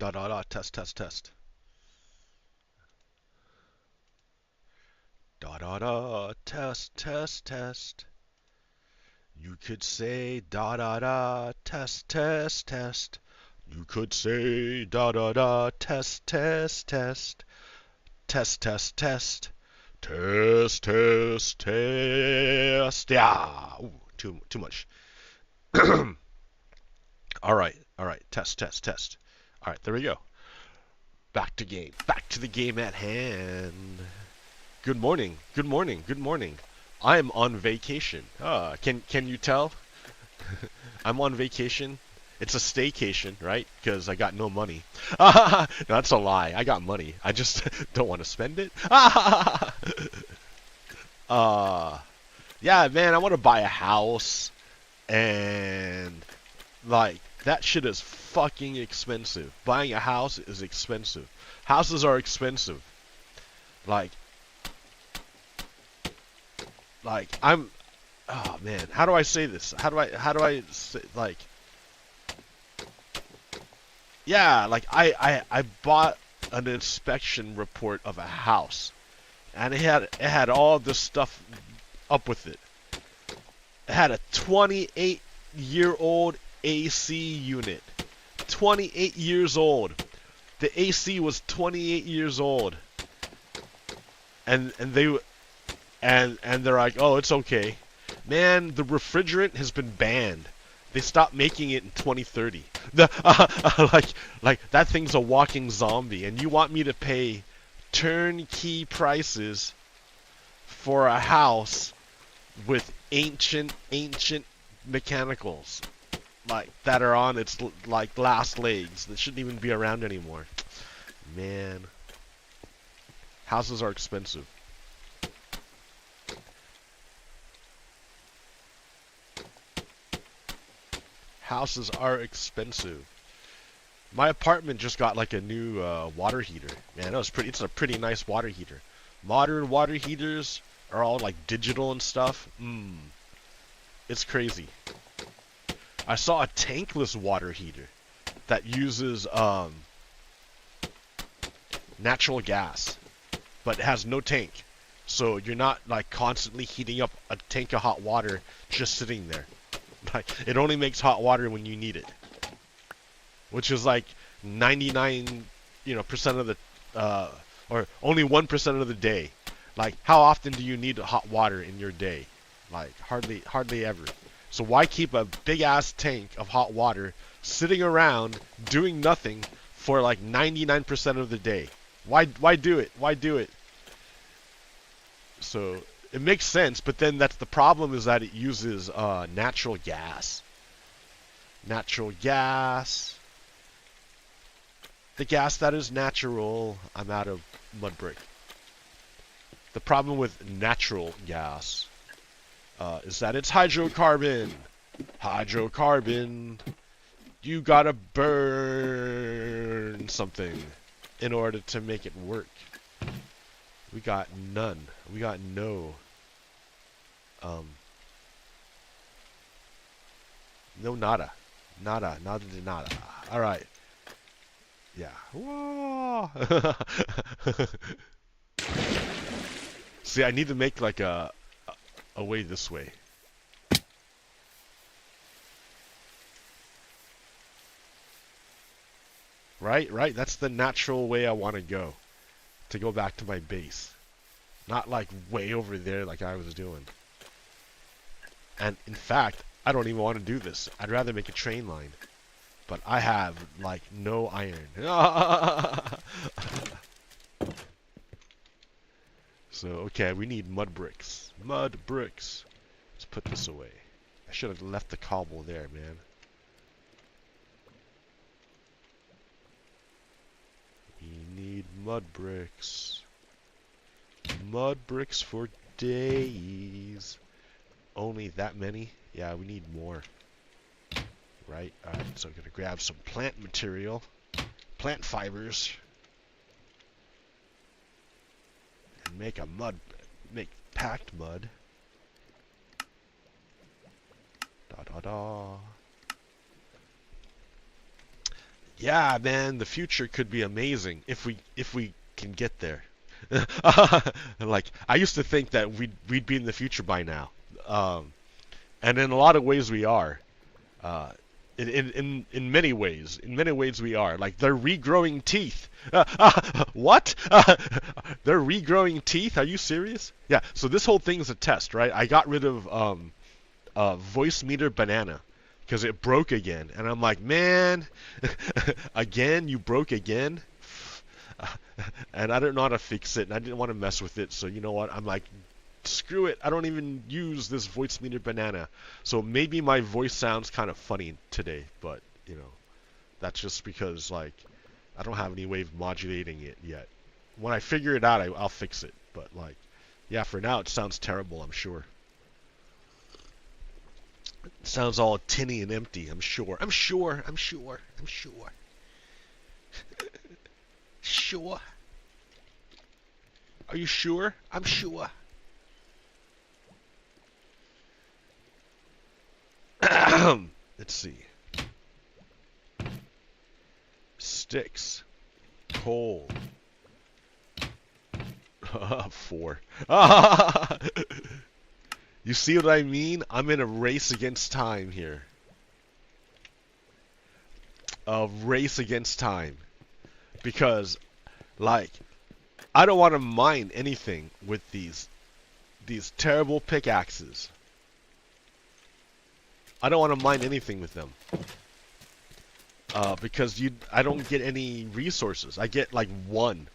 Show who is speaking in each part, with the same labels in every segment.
Speaker 1: Dot dot dot test test test. Dot dot dot test test test. You could say da da da test test test. You could say da da da test test test. Test test test. Test test test. Yeah. Ooh, too much. All right. All right. Test test test. All right, there we go. Back to game. Back to the game at hand. Good morning. Good morning. Good morning. I'm on vacation. Can you tell? I'm on vacation. It's a staycation, right? Because I got no money. No, that's a lie. I got money. I just don't want to spend it. Yeah, man, I want to buy a house, and like that shit is fucking expensive. Buying a house is expensive. Houses are expensive. Like I'm. Oh man, how do I say this? How do I say, like? Yeah, like I bought an inspection report of a house, and it had all this stuff up with it. It had a 28-year-old AC unit. 28 years old. The AC was 28 years old. And they're like, "Oh, it's okay." Man, the refrigerant has been banned. They stopped making it in 2030. Like that thing's a walking zombie, and you want me to pay turnkey prices for a house with ancient mechanicals like that are on its like last legs that shouldn't even be around anymore. Man, houses are expensive. Houses are expensive. My apartment just got like a new water heater. Man, it's a pretty nice water heater. Modern water heaters are all like digital and stuff. It's crazy. I saw a tankless water heater that uses natural gas, but it has no tank. So you're not like constantly heating up a tank of hot water just sitting there. Like it only makes hot water when you need it, which is like 99% of the or only 1% of the day. Like how often do you need hot water in your day? Like hardly ever. So why keep a big ass tank of hot water sitting around doing nothing for like 99% of the day? Why do it? Why do it? So it makes sense, but then that's the problem, is that it uses natural gas. Natural gas. The gas that is natural. I'm out of mud brick. The problem with natural gas is that it's hydrocarbon. Hydrocarbon. You gotta burn something in order to make it work. We got none. We got no. No nada. Nada de nada. Alright. Yeah. Whoa. See, I need to make like a way this way. Right? That's the natural way I want to go. To go back to my base. Not like way over there like I was doing. And in fact, I don't even want to do this. I'd rather make a train line. But I have like no iron. So, okay, we need mud bricks. Mud bricks. Let's put this away. I should have left the cobble there, man. We need mud bricks. Mud bricks for days. Only that many? Yeah, we need more. Right? Alright, so I'm going to grab some plant material. Plant fibers. And make packed mud. Yeah, man, the future could be amazing if we can get there. Like I used to think that we'd be in the future by now, um, and in a lot of ways we are. Uh, in many ways we are. Like they're regrowing teeth. What? They're regrowing teeth? Are you serious? Yeah. So this whole thing is a test, right? I got rid of voice meter banana because it broke again, and I'm like, man, again you broke again. And I didn't know how to fix it, and I didn't want to mess with it. So you know what? I'm like, screw it. I don't even use this voice meter banana. So maybe my voice sounds kind of funny today, but you know, that's just because like I don't have any way of modulating it yet. When I figure it out, I'll fix it. But like, yeah, for now it sounds terrible. I'm sure. It sounds all tinny and empty. I'm sure. I'm sure. I'm sure. I'm sure. Sure. Are you sure? I'm sure. Let's see. Sticks. Coal. 4. You see what I mean? I'm in a race against time here. A race against time. Because, like, I don't want to mine anything with these terrible pickaxes. I don't want to mine anything with them. Because I don't get any resources. I get like 1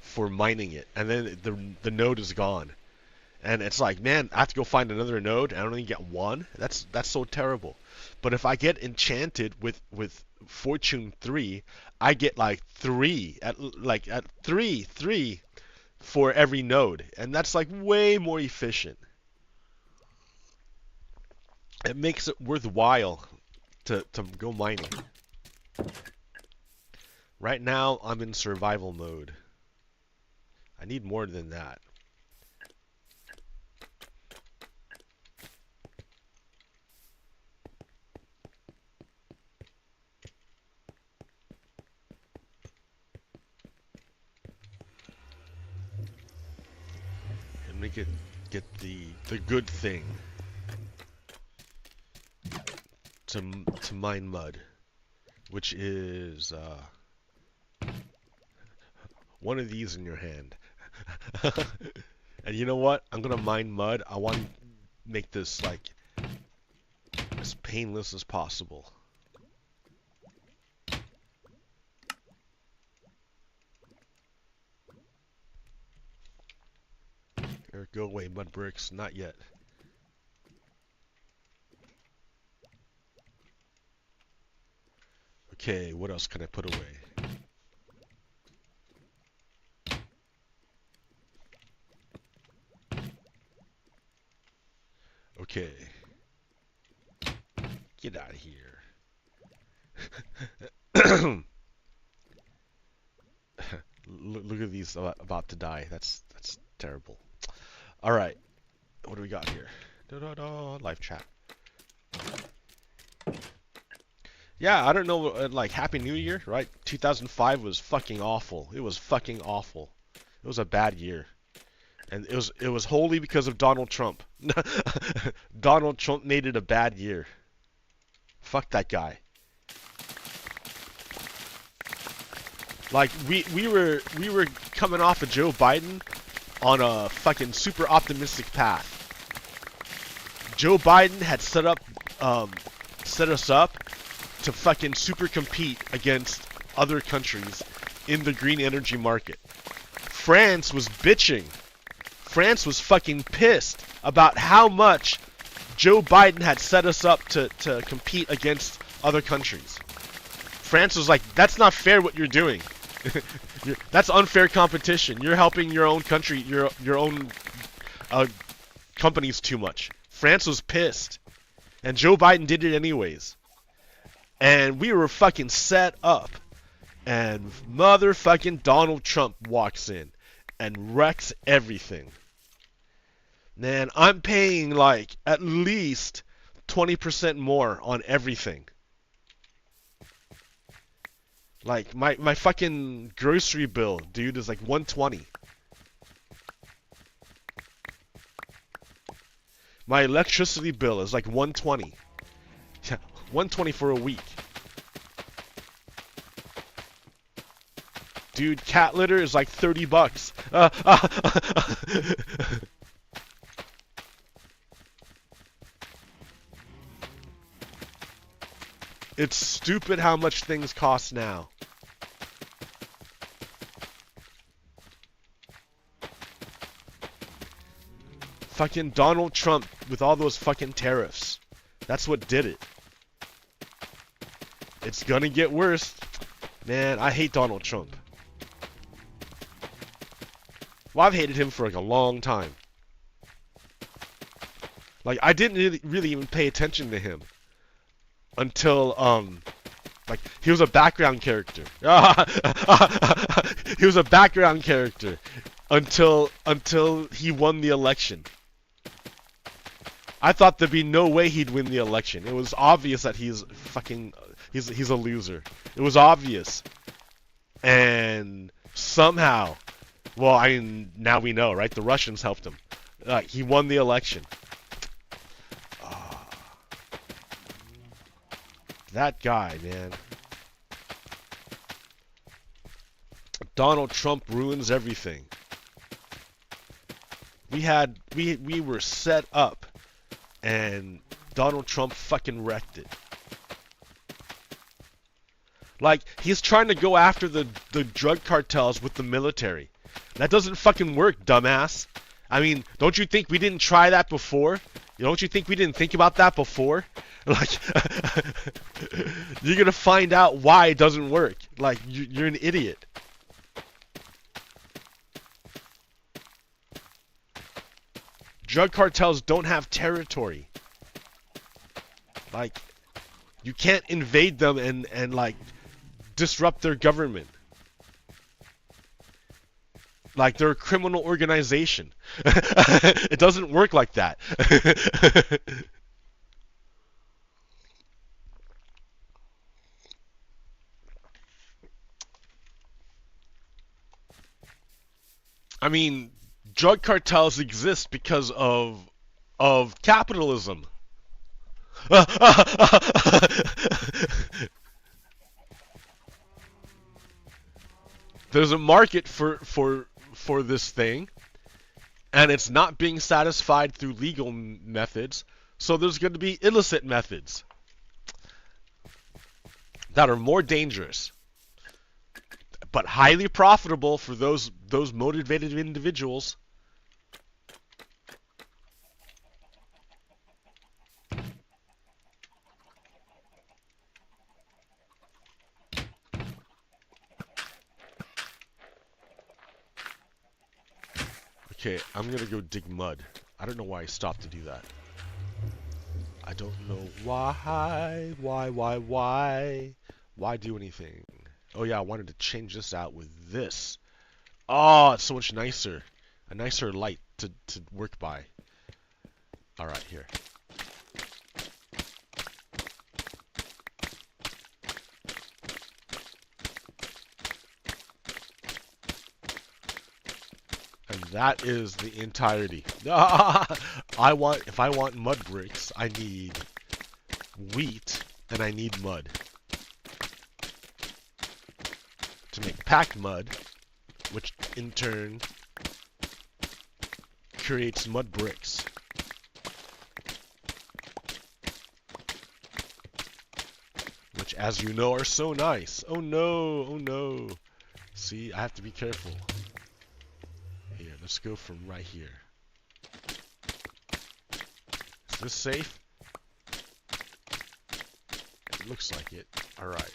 Speaker 1: for mining it, and then the node is gone. And it's like, man, I have to go find another node, and I only get 1. That's so terrible. But if I get enchanted with Fortune 3, I get like 3 at 3 for every node, and that's like way more efficient. It makes it worthwhile to go mining. Right now, I'm in survival mode. I need more than that. And we get the good thing to mine mud, which is one of these in your hand. And you know what? I'm gonna mine mud. I want to make this like as painless as possible. There, go away, mud bricks. Not yet. Okay, what else can I put away? Okay. Get out of here. Look at these about to die. That's terrible. All right. What do we got here? Live chat. Yeah, I don't know. Like, Happy New Year, right? 2005 was fucking awful. It was fucking awful. It was a bad year. And it was wholly because of Donald Trump. Donald Trump made it a bad year. Fuck that guy. Like we were coming off of Joe Biden on a fucking super optimistic path. Joe Biden had set us up to fucking super compete against other countries in the green energy market. France was bitching. France was fucking pissed about how much Joe Biden had set us up to compete against other countries. France was like, that's not fair what you're doing. That's unfair competition. You're helping your own country, your own companies too much. France was pissed. And Joe Biden did it anyways. And we were fucking set up. And motherfucking Donald Trump walks in and wrecks everything. Man, I'm paying like at least 20% more on everything. Like my fucking grocery bill, dude, is like 120. My electricity bill is like 120. Yeah, 120 for a week. Dude, cat litter is like 30 bucks. It's stupid how much things cost now. Fucking Donald Trump with all those fucking tariffs. That's what did it. It's gonna get worse. Man, I hate Donald Trump. Well, I've hated him for like a long time. Like, I didn't really even pay attention to him until, like, he was a background character. He was a background character until he won the election. I thought there'd be no way he'd win the election. It was obvious that he's a loser. It was obvious. And somehow, well, I mean, now we know, right? The Russians helped him. He won the election. That guy, man. Donald Trump ruins everything. We were set up, and Donald Trump fucking wrecked it. Like, he's trying to go after the drug cartels with the military. That doesn't fucking work, dumbass. I mean, don't you think we didn't try that before? Don't you think we didn't think about that before? Like, you're gonna find out why it doesn't work. Like, you're an idiot. Drug cartels don't have territory. Like, you can't invade them and like, disrupt their government. Like, they're a criminal organization. It doesn't work like that. I mean, drug cartels exist because of capitalism. There's a market for this thing, and it's not being satisfied through legal methods, so there's going to be illicit methods that are more dangerous, but highly profitable for those motivated individuals. Okay, I'm gonna go dig mud. I don't know why I stopped to do that. I don't know why. Why do anything? Oh yeah, I wanted to change this out with this. Oh, it's so much nicer. A nicer light to work by. Alright, here. And that is the entirety. If I want mud bricks, I need wheat and I need mud. To make packed mud, which in turn creates mud bricks. Which, as you know, are so nice. Oh no, oh no. See, I have to be careful. Here, let's go from right here. Is this safe? It looks like it. Alright.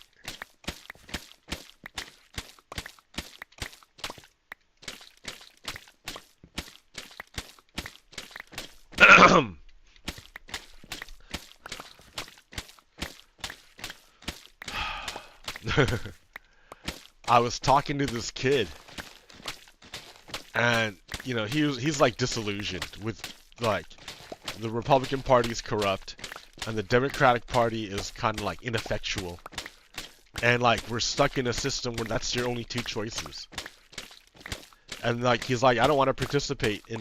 Speaker 1: I was talking to this kid, and you know, he's like disillusioned with, like, the Republican Party is corrupt and the Democratic Party is kind of like ineffectual, and like we're stuck in a system where that's your only two choices. And like he's like, I don't want to participate in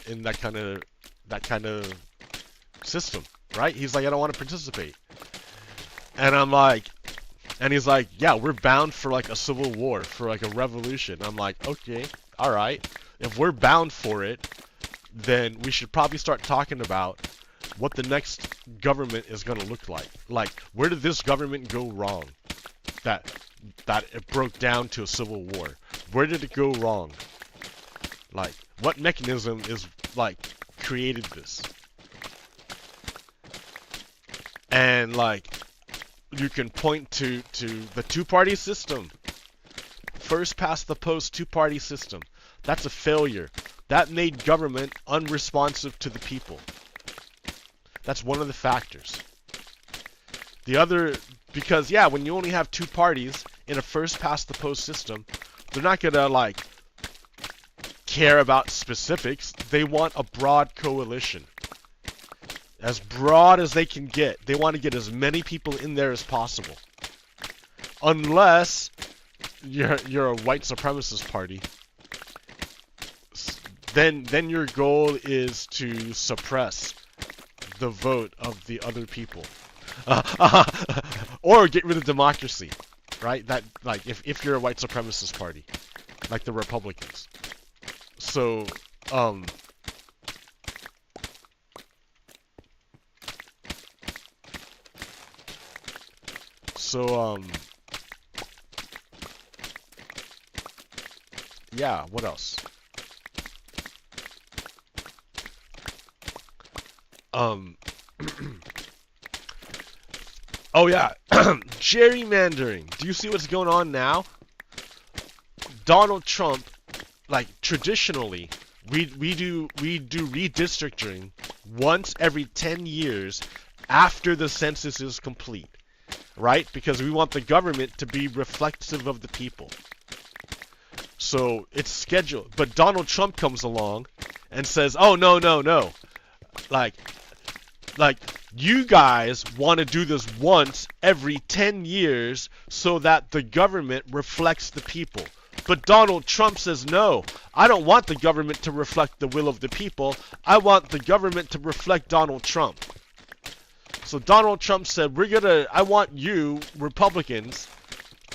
Speaker 1: in that kind of system, right? He's like, I don't want to participate. And I'm like, and he's like, yeah, we're bound for like a civil war, for like a revolution. I'm like, okay, all right. If we're bound for it, then we should probably start talking about what the next government is going to look like. Like, where did this government go wrong? That it broke down to a civil war. Where did it go wrong? Like, what mechanism is like created this? And like, you can point to the two-party system. First past the post two-party system. That's a failure. That made government unresponsive to the people. That's one of the factors. The other, because yeah, when you only have two parties in a first past the post system, they're not gonna like care about specifics. They want a broad coalition. As broad as they can get. They want to get as many people in there as possible. Unless you're a white supremacist party. Then your goal is to suppress the vote of the other people. Or get rid of democracy. Right? That like if you're a white supremacist party. Like the Republicans. So yeah, what else? Oh yeah, gerrymandering. Do you see what's going on now? Donald Trump, like traditionally, we do redistricting once every 10 years after the census is complete. Right? Because we want the government to be reflective of the people. So it's scheduled. But Donald Trump comes along and says, oh, no. Like you guys want to do this once every 10 years so that the government reflects the people. But Donald Trump says, no, I don't want the government to reflect the will of the people. I want the government to reflect Donald Trump. So Donald Trump said, I want you, Republicans,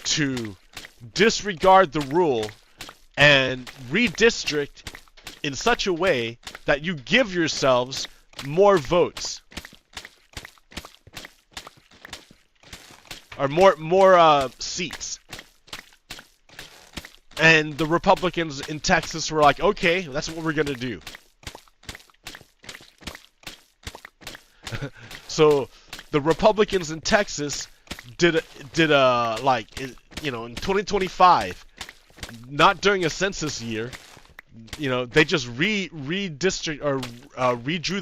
Speaker 1: to disregard the rule and redistrict in such a way that you give yourselves more votes. Or more seats. And the Republicans in Texas were like, okay, that's what we're going to do. So the Republicans in Texas did like, you know, in 2025, not during a census year, you know, they just redrew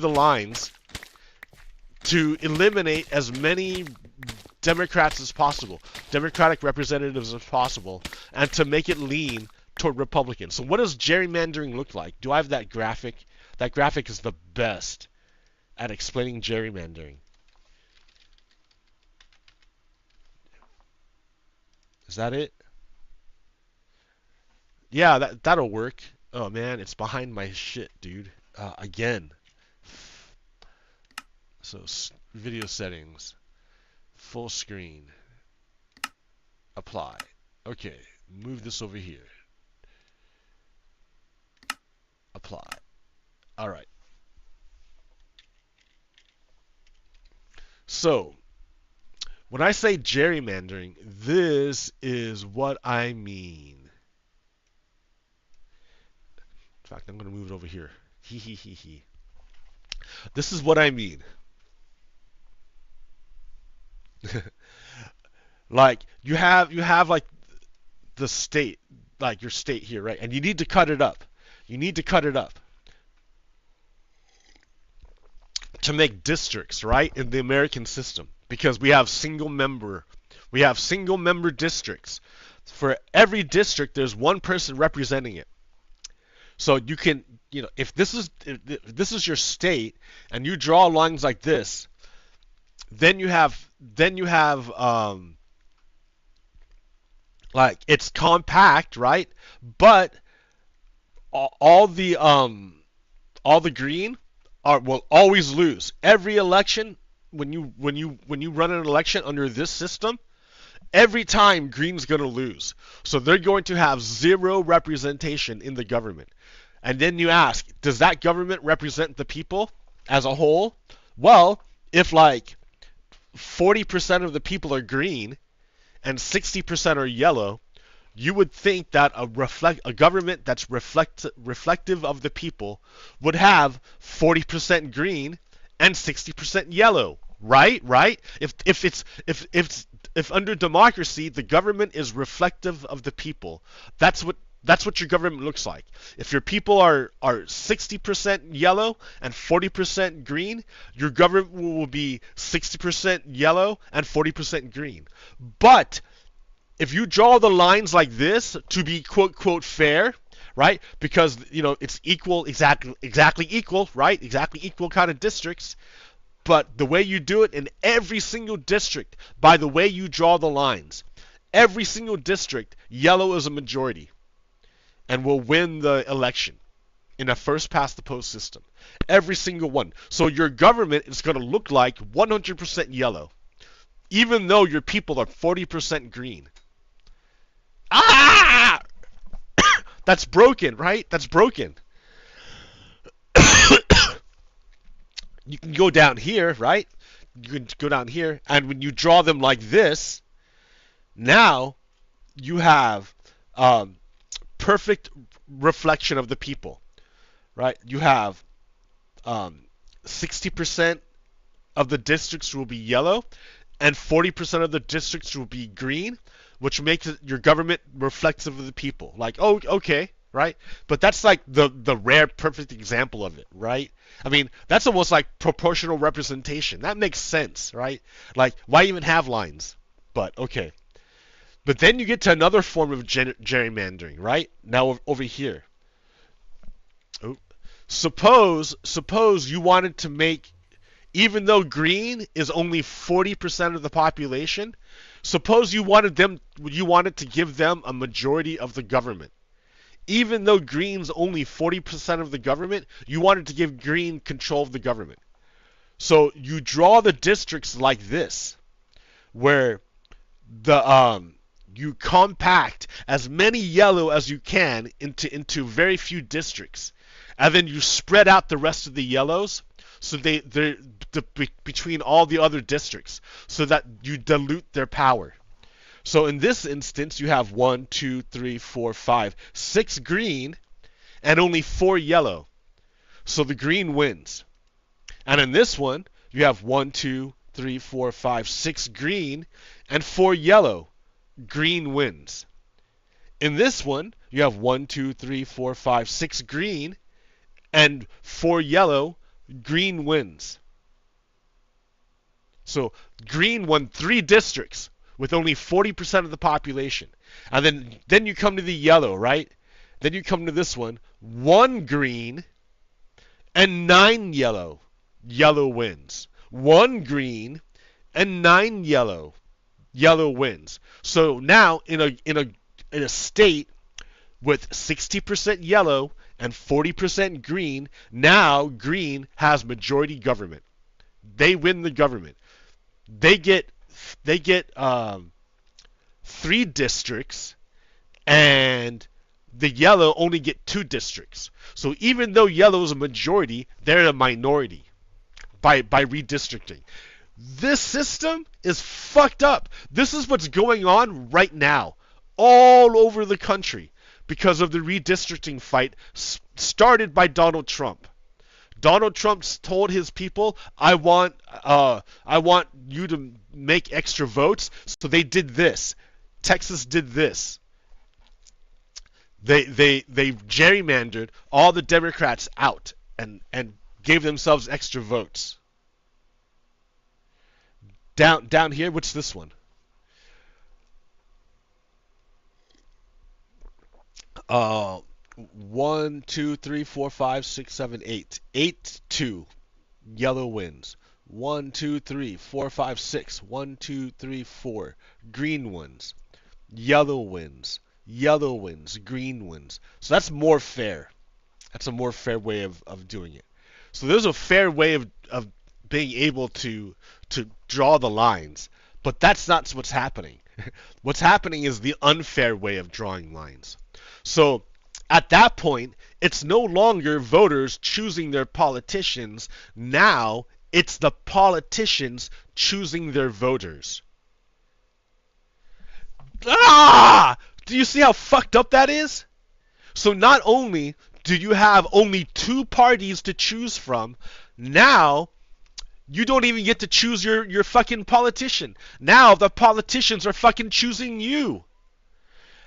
Speaker 1: the lines to eliminate as many Democrats as possible, Democratic representatives as possible, and to make it lean toward Republicans. So what does gerrymandering look like? Do I have that graphic? That graphic is the best at explaining gerrymandering. Is that it? Yeah, that'll work. Oh man, it's behind my shit, dude. Again. So video settings, full screen, apply. Okay, move this over here. Apply. All right. So, when I say gerrymandering, this is what I mean. In fact, I'm going to move it over here. This is what I mean. Like you have like the state, like your state here, right? And you need to cut it up. You need to cut it up to make districts, right, in the American system, because we have single member districts. For every district, there's one person representing it. So you can, you know, if this is your state and you draw lines like this, then you have Like it's compact, right? But all the all the green are will always lose. Every election, when you run an election under this system, every time green's going to lose. So they're going to have zero representation in the government. And then you ask, does that government represent the people as a whole? Well, if like 40% of the people are green and 60% are yellow, you would think that a government that's reflective of the people would have 40% green and 60% yellow, right? Right? If under democracy the government is reflective of the people, that's what your government looks like. If your people are 60% yellow and 40% green, your government will be 60% yellow and 40% green. But if you draw the lines like this to be quote quote fair, right? Because it's equal, exactly equal, right? Exactly equal kind of districts. But the way you do it in every single district, by the way you draw the lines, every single district, yellow is a majority and will win the election in a first past the post system. Every single one. So your government is going to look like 100% yellow, even though your people are 40% green. Ah! That's broken, right? That's broken. You can go down here, right? You can go down here, and when you draw them like this, now you have perfect reflection of the people, right? You have 60% of the districts will be yellow, and 40% of the districts will be green, which makes your government reflective of the people. Like, oh, okay, right? But that's like the rare perfect example of it, right? I mean, that's almost like proportional representation. That makes sense, right? Like, why even have lines? But okay. But then you get to another form of gerrymandering, right? Now over here. Oh. Suppose you wanted to make, even though green is only 40% of the population, suppose you wanted to give them a majority of the government. Even though green's only 40% of the government, you wanted to give green control of the government. So you draw the districts like this, where you compact as many yellow as you can into very few districts, and then you spread out the rest of the yellows so they're between all the other districts, so that you dilute their power. So in this instance, you have 1, 2, 3, 4, 5, 6 green, and only 4 yellow. So the green wins. And in this one, you have 1, 2, 3, 4, 5, 6 green, and 4 yellow. Green wins. In this one, you have 1, 2, 3, 4, 5, 6 green, and 4 yellow. Green wins. So green won 3 districts with only 40% of the population. And then you come to the yellow, right? Then you come to this one. 1 green and 9 yellow. Yellow wins. 1 green and 9 yellow. Yellow wins. So now in a state with 60% yellow and 40% green, now green has majority government. They win the government. They get 3 districts, and the yellow only get 2 districts. So even though yellow is a majority, they're a minority by redistricting. This system is fucked up. This is what's going on right now all over the country because of the redistricting fight started by Donald Trump. Donald Trump told his people, I want you to make extra votes. So they did this. Texas did this. They gerrymandered all the Democrats out and gave themselves extra votes. Down here, what's this one? 1, 2, 3, 4, 5, 6, 7, 8. 8, 2. Yellow wins. 1, 2, 3, 4, 5, 6. 1, 2, 3, 4. Green wins. Yellow wins. Yellow wins. Green wins. So that's more fair. That's a more fair way of doing it. So there's a fair way of being able to draw the lines. But that's not what's happening. What's happening is the unfair way of drawing lines. So at that point, it's no longer voters choosing their politicians. Now it's the politicians choosing their voters. Ah! Do you see how fucked up that is? So not only do you have only two parties to choose from, now you don't even get to choose your fucking politician. Now the politicians are fucking choosing you.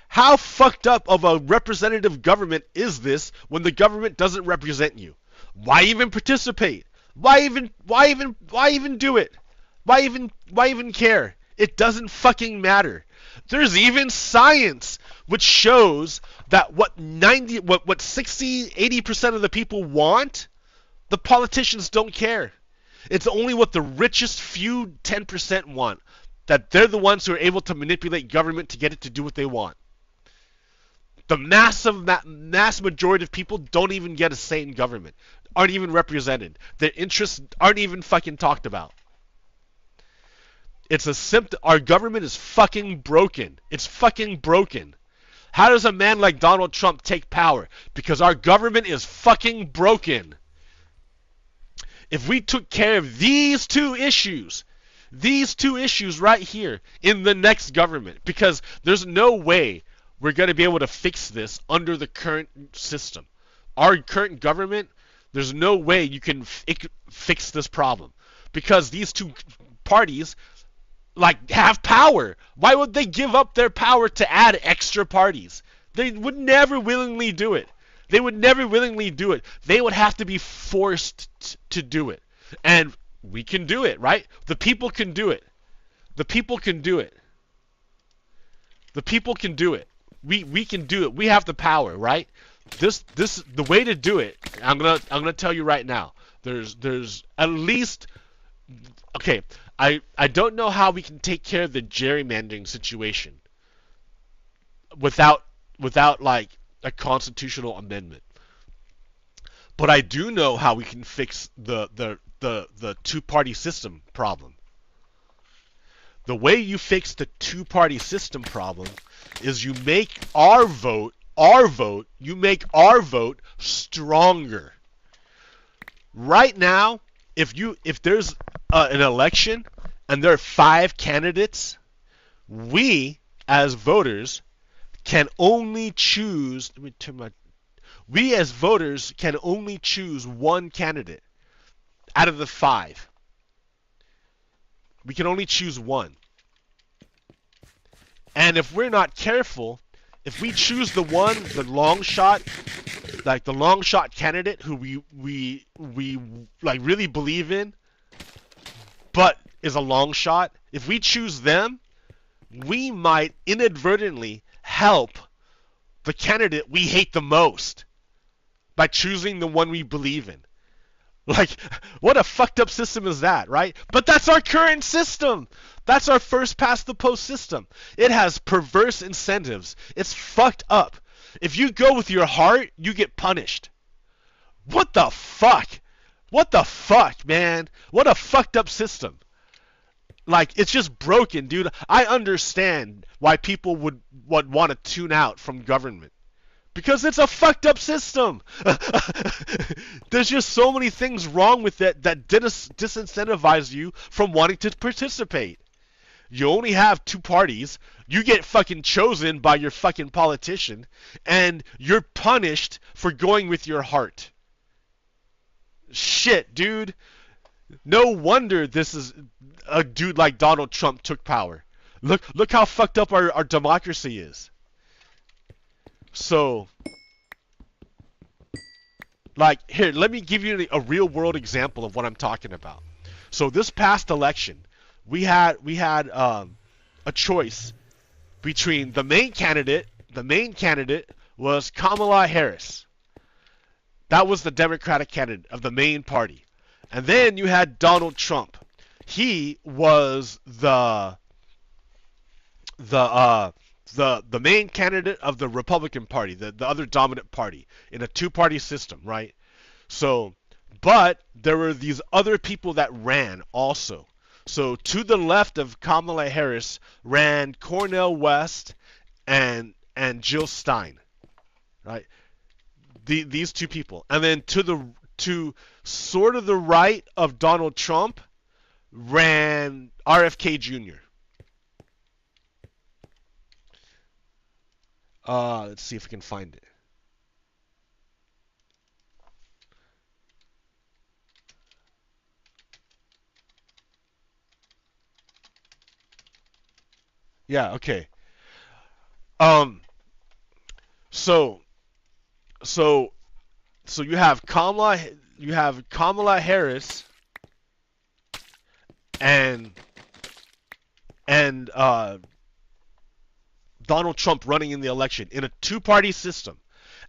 Speaker 1: How fucked up of a representative government is this when the government doesn't represent you? Why even participate? Why even do it? Why even care? It doesn't fucking matter. There's even science which shows that what 60, 80% of the people want, the politicians don't care. It's only what the richest few 10% want. That they're the ones who are able to manipulate government to get it to do what they want. The mass majority of people don't even get a say in government. Aren't even represented. Their interests aren't even fucking talked about. It's a symptom. Our government is fucking broken. It's fucking broken. How does a man like Donald Trump take power? Because our government is fucking broken. If we took care of these two issues right here in the next government, because there's no way we're going to be able to fix this under the current system. Our current government, there's no way you can fix this problem. Because these two parties have power. Why would they give up their power to add extra parties? They would never willingly do it. They would never willingly do it. They would have to be forced to do it. And we can do it, right? The people can do it. The people can do it. The people can do it. We can do it. We have the power, right? The way to do it. I'm gonna tell you right now. There's at least, okay. I don't know how we can take care of the gerrymandering situation without like a constitutional amendment. But I do know how we can fix the two-party system problem. The way you fix the two-party system problem is you make our vote stronger. Right now, if there's an election and there are 5 candidates, we as voters can only choose. We as voters can only choose one candidate out of the 5. We can only choose one. And if we're not careful, if we choose the long shot candidate who we really believe in, but is a long shot, if we choose them, we might inadvertently help the candidate we hate the most by choosing the one we believe in. What a fucked up system is that, right? But that's our current system. That's our first past the post system. It has perverse incentives. It's fucked up. If you go with your heart, you get punished. What the fuck? What the fuck, man? What a fucked up system. It's just broken, dude. I understand why people would want to tune out from government. Because it's a fucked up system. There's just so many things wrong with it that disincentivize you from wanting to participate. You only have 2 parties. You get fucking chosen by your fucking politician. And you're punished for going with your heart. Shit, dude. No wonder this is a dude like Donald Trump took power. Look how fucked up our democracy is. So, here, let me give you a real world example of what I'm talking about. So this past election, we had a choice between the main candidate. The main candidate was Kamala Harris. That was the Democratic candidate of the main party. And then you had Donald Trump. He was the the main candidate of the Republican Party, the other dominant party in a two-party system, right? So, but there were these other people that ran also. So to the left of Kamala Harris ran Cornel West and Jill Stein, right? These two people, and then to sort of the right of Donald Trump ran RFK Jr. Let's see if we can find it. Yeah, okay. Um, so so so you have Kamala Harris and and Donald Trump running in the election in a two-party system,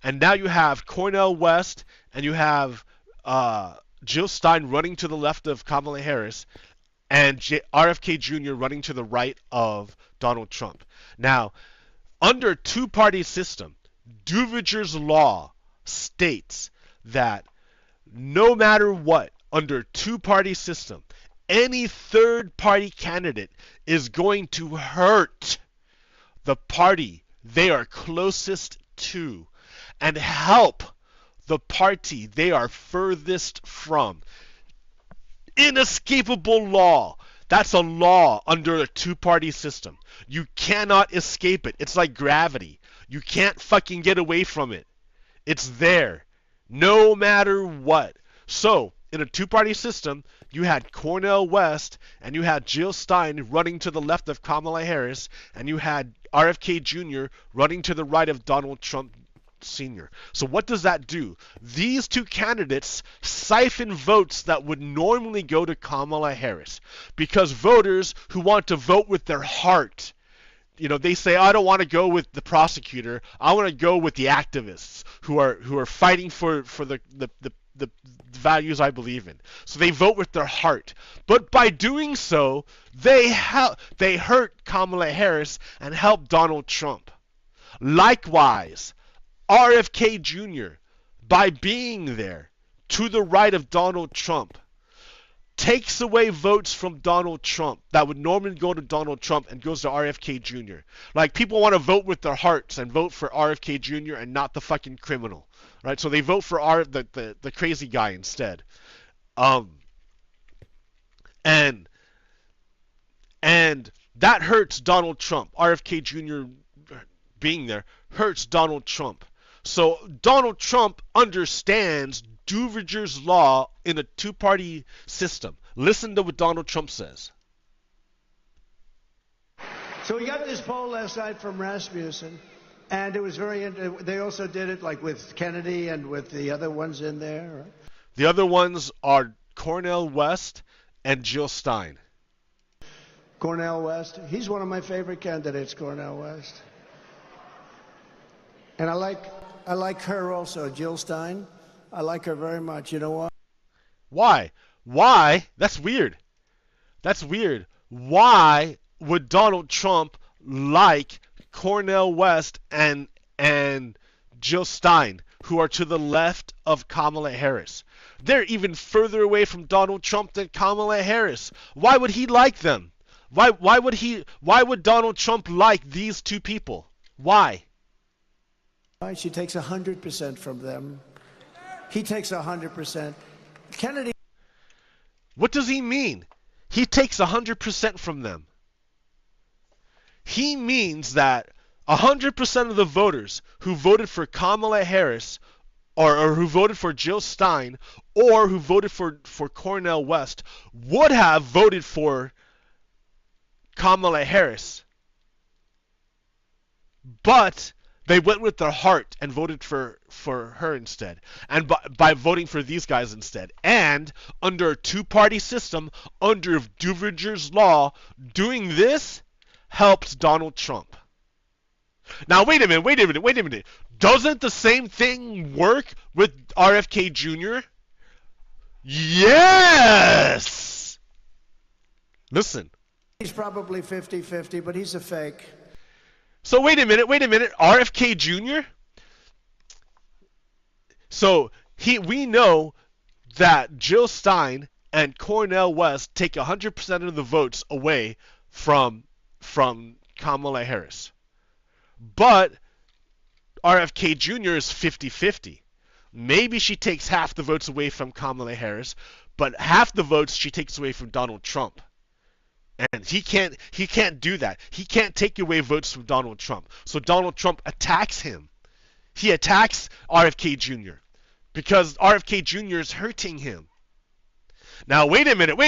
Speaker 1: and now you have Cornel West and you have Jill Stein running to the left of Kamala Harris, and RFK Jr. running to the right of Donald Trump. Now, under two-party system, Duviger's law states that no matter what, under two-party system, any third-party candidate is going to hurt the party they are closest to and help the party they are furthest from. Inescapable law. That's a law under a two-party system. You cannot escape it. It's like gravity. You can't fucking get away from it. It's there, no matter what. So, in a two-party system, you had Cornel West and you had Jill Stein running to the left of Kamala Harris, and you had RFK Jr. running to the right of Donald Trump Sr. So what does that do? These two candidates siphon votes that would normally go to Kamala Harris, because voters who want to vote with their heart, they say, I don't want to go with the prosecutor. I want to go with the activists who are fighting for the values I believe in. So they vote with their heart. But by doing so, they hurt Kamala Harris and help Donald Trump. Likewise, RFK Jr., by being there to the right of Donald Trump, takes away votes from Donald Trump that would normally go to Donald Trump and goes to RFK Jr. Like, people want to vote with their hearts and vote for RFK Jr. and not the fucking criminal, right? So they vote for the crazy guy instead. And that hurts Donald Trump. RFK Jr. being there hurts Donald Trump. So Donald Trump understands Duviger's law in a two-party system. Listen to what Donald Trump says.
Speaker 2: So we got this poll last night from Rasmussen, and it was they also did it like with Kennedy and with the other ones in there. Right?
Speaker 1: The other ones are Cornel West and Jill Stein.
Speaker 2: Cornel West, he's one of my favorite candidates, Cornel West. And I like her also, Jill Stein. I like her very much. You know what?
Speaker 1: Why? Why? That's weird. That's weird. Why would Donald Trump like Cornel West and Jill Stein, who are to the left of Kamala Harris? They're even further away from Donald Trump than Kamala Harris. Why would he like them? Why would Donald Trump like these two people? Why?
Speaker 2: She takes 100% from them. He takes 100%. Kennedy.
Speaker 1: What does he mean? He takes 100% from them. He means that 100% of the voters who voted for Kamala Harris or who voted for Jill Stein or who voted for Cornel West would have voted for Kamala Harris. But they went with their heart and voted for her instead. And by voting for these guys instead. And under a two-party system, under Duviger's law, doing this helps Donald Trump. Now, wait a minute. Doesn't the same thing work with RFK Jr.? Yes! Listen.
Speaker 2: He's probably 50-50, but he's a fake.
Speaker 1: So wait a minute. RFK Jr. So we know that Jill Stein and Cornel West take 100% of the votes away from Kamala Harris. But RFK Jr. is 50-50. Maybe she takes half the votes away from Kamala Harris, but half the votes she takes away from Donald Trump. And he can't do that. He can't take away votes from Donald Trump. So Donald Trump attacks him. He attacks RFK Jr. because RFK Jr. is hurting him. Now wait a minute.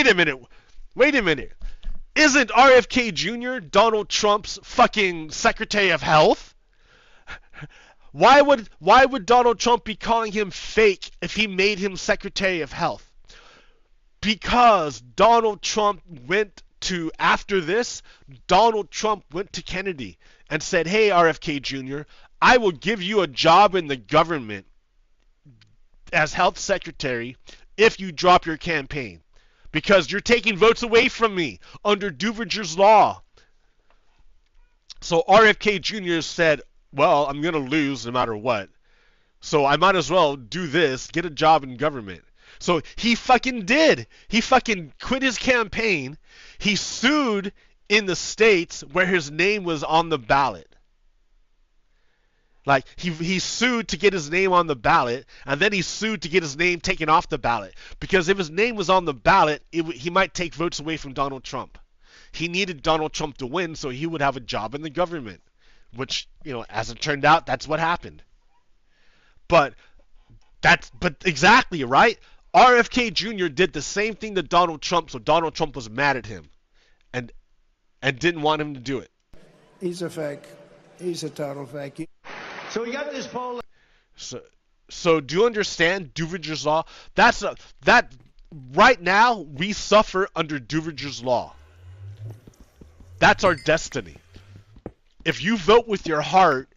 Speaker 1: Isn't RFK Jr. Donald Trump's fucking Secretary of Health? Why would Donald Trump be calling him fake if he made him Secretary of Health? Because Donald Trump after this, Donald Trump went to Kennedy and said, hey, RFK Jr., I will give you a job in the government as health secretary if you drop your campaign. Because you're taking votes away from me under Duverger's law. So RFK Jr. said, well, I'm going to lose no matter what. So I might as well do this, get a job in government. So he fucking did. He fucking quit his campaign. He sued in the states where his name was on the ballot. Like, he sued to get his name on the ballot, and then he sued to get his name taken off the ballot. Because if his name was on the ballot, he might take votes away from Donald Trump. He needed Donald Trump to win so he would have a job in the government. Which, as it turned out, that's what happened. But exactly, right? RFK Jr. did the same thing to Donald Trump, so Donald Trump was mad at him and didn't want him to do it.
Speaker 2: He's a fake. He's a total fake. So we got this poll.
Speaker 1: So do you understand Duverger's law? That right now we suffer under Duverger's law. That's our destiny. If you vote with your heart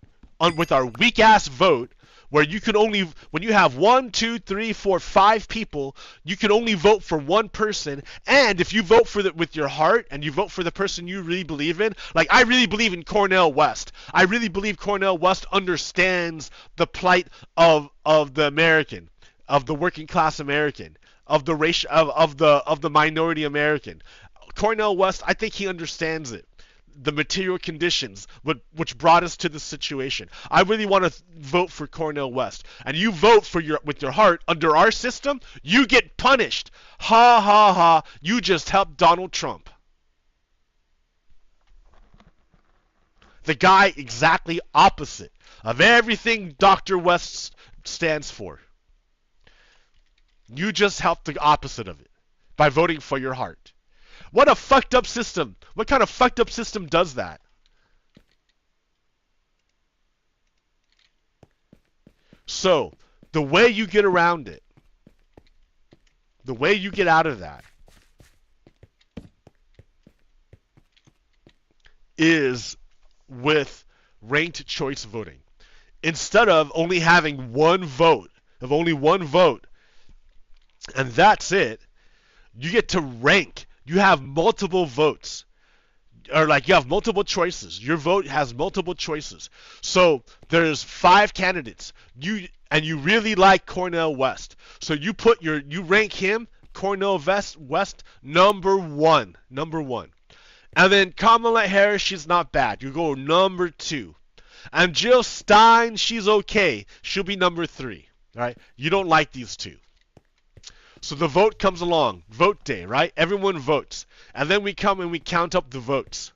Speaker 1: with our weak ass vote, where you can only, when you have 1, 2, 3, 4, 5 people, you can only vote for one person. And if you vote with your heart and you vote for the person you really believe in, like I really believe in Cornel West. I really believe Cornel West understands the plight of the American, of the working class American, of the race, of the minority American. Cornel West, I think he understands it. The material conditions which brought us to this situation. I really want to vote for Cornel West. And you vote with your heart under our system, you get punished. Ha ha ha, you just helped Donald Trump. The guy exactly opposite of everything Dr. West stands for. You just helped the opposite of it by voting for your heart. What a fucked up system. What kind of fucked up system does that? So, the way you get around it, the way you get out of that, is with ranked choice voting. Instead of only having one vote, and that's it, you get to rank. You have multiple votes, or like you have multiple choices. Your vote has multiple choices. So there's 5 candidates. You really like Cornel West. So you rank him, Cornel West, number one. And then Kamala Harris, she's not bad. You go number 2. And Jill Stein, she's okay. She'll be number 3. Right? You don't like these 2. So the vote comes along, vote day, right? Everyone votes. And then we come and we count up the votes.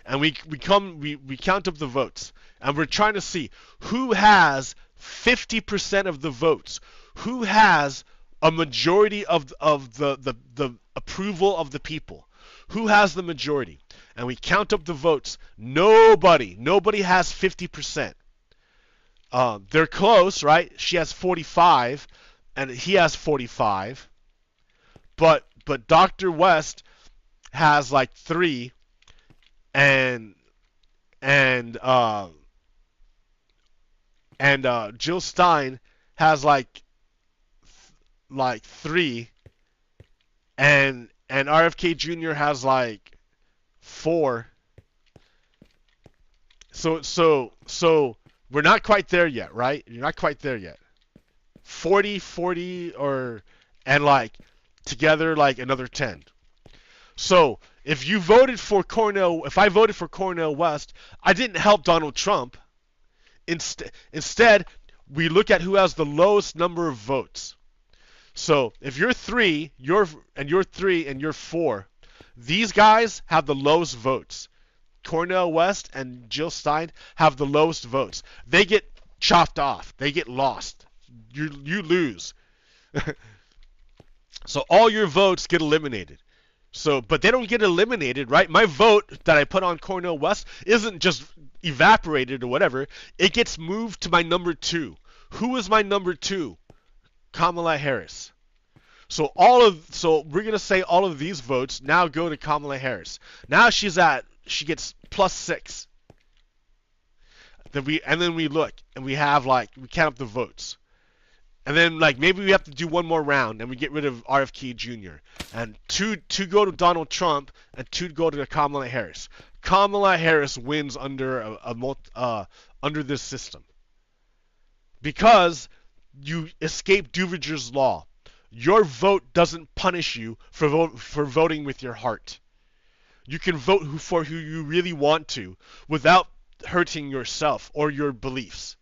Speaker 1: And we count up the votes. And we're trying to see who has 50% of the votes. Who has a majority of the approval of the people. Who has the majority? And we count up the votes. Nobody has 50%. They're close, right? She has 45. And he has 45, but Dr. West has like 3, and Jill Stein has like 3, and RFK Jr. has like 4. So we're not quite there yet, right? You're not quite there yet. 40, or and like together like another 10. So if you voted for Cornel, if I voted for Cornel West, I didn't help Donald Trump. Instead, we look at who has the lowest number of votes. So if you're 3, you're 3 and you're 4, these guys have the lowest votes. Cornel West and Jill Stein have the lowest votes. They get chopped off. They get lost. You lose. So all your votes get eliminated. So, but they don't get eliminated, right? My vote that I put on Cornel West isn't just evaporated or whatever. It gets moved to my number 2. Who is my number 2? Kamala Harris. So we're gonna say all of these votes now go to Kamala Harris. Now she gets +6. Then we look and we count up the votes. And then maybe we have to do one more round and we get rid of RFK Jr. And two go to Donald Trump and 2 go to Kamala Harris. Kamala Harris wins under under this system because you escape Duviger's law. Your vote doesn't punish you for voting with your heart. You can vote for who you really want to without hurting yourself or your beliefs.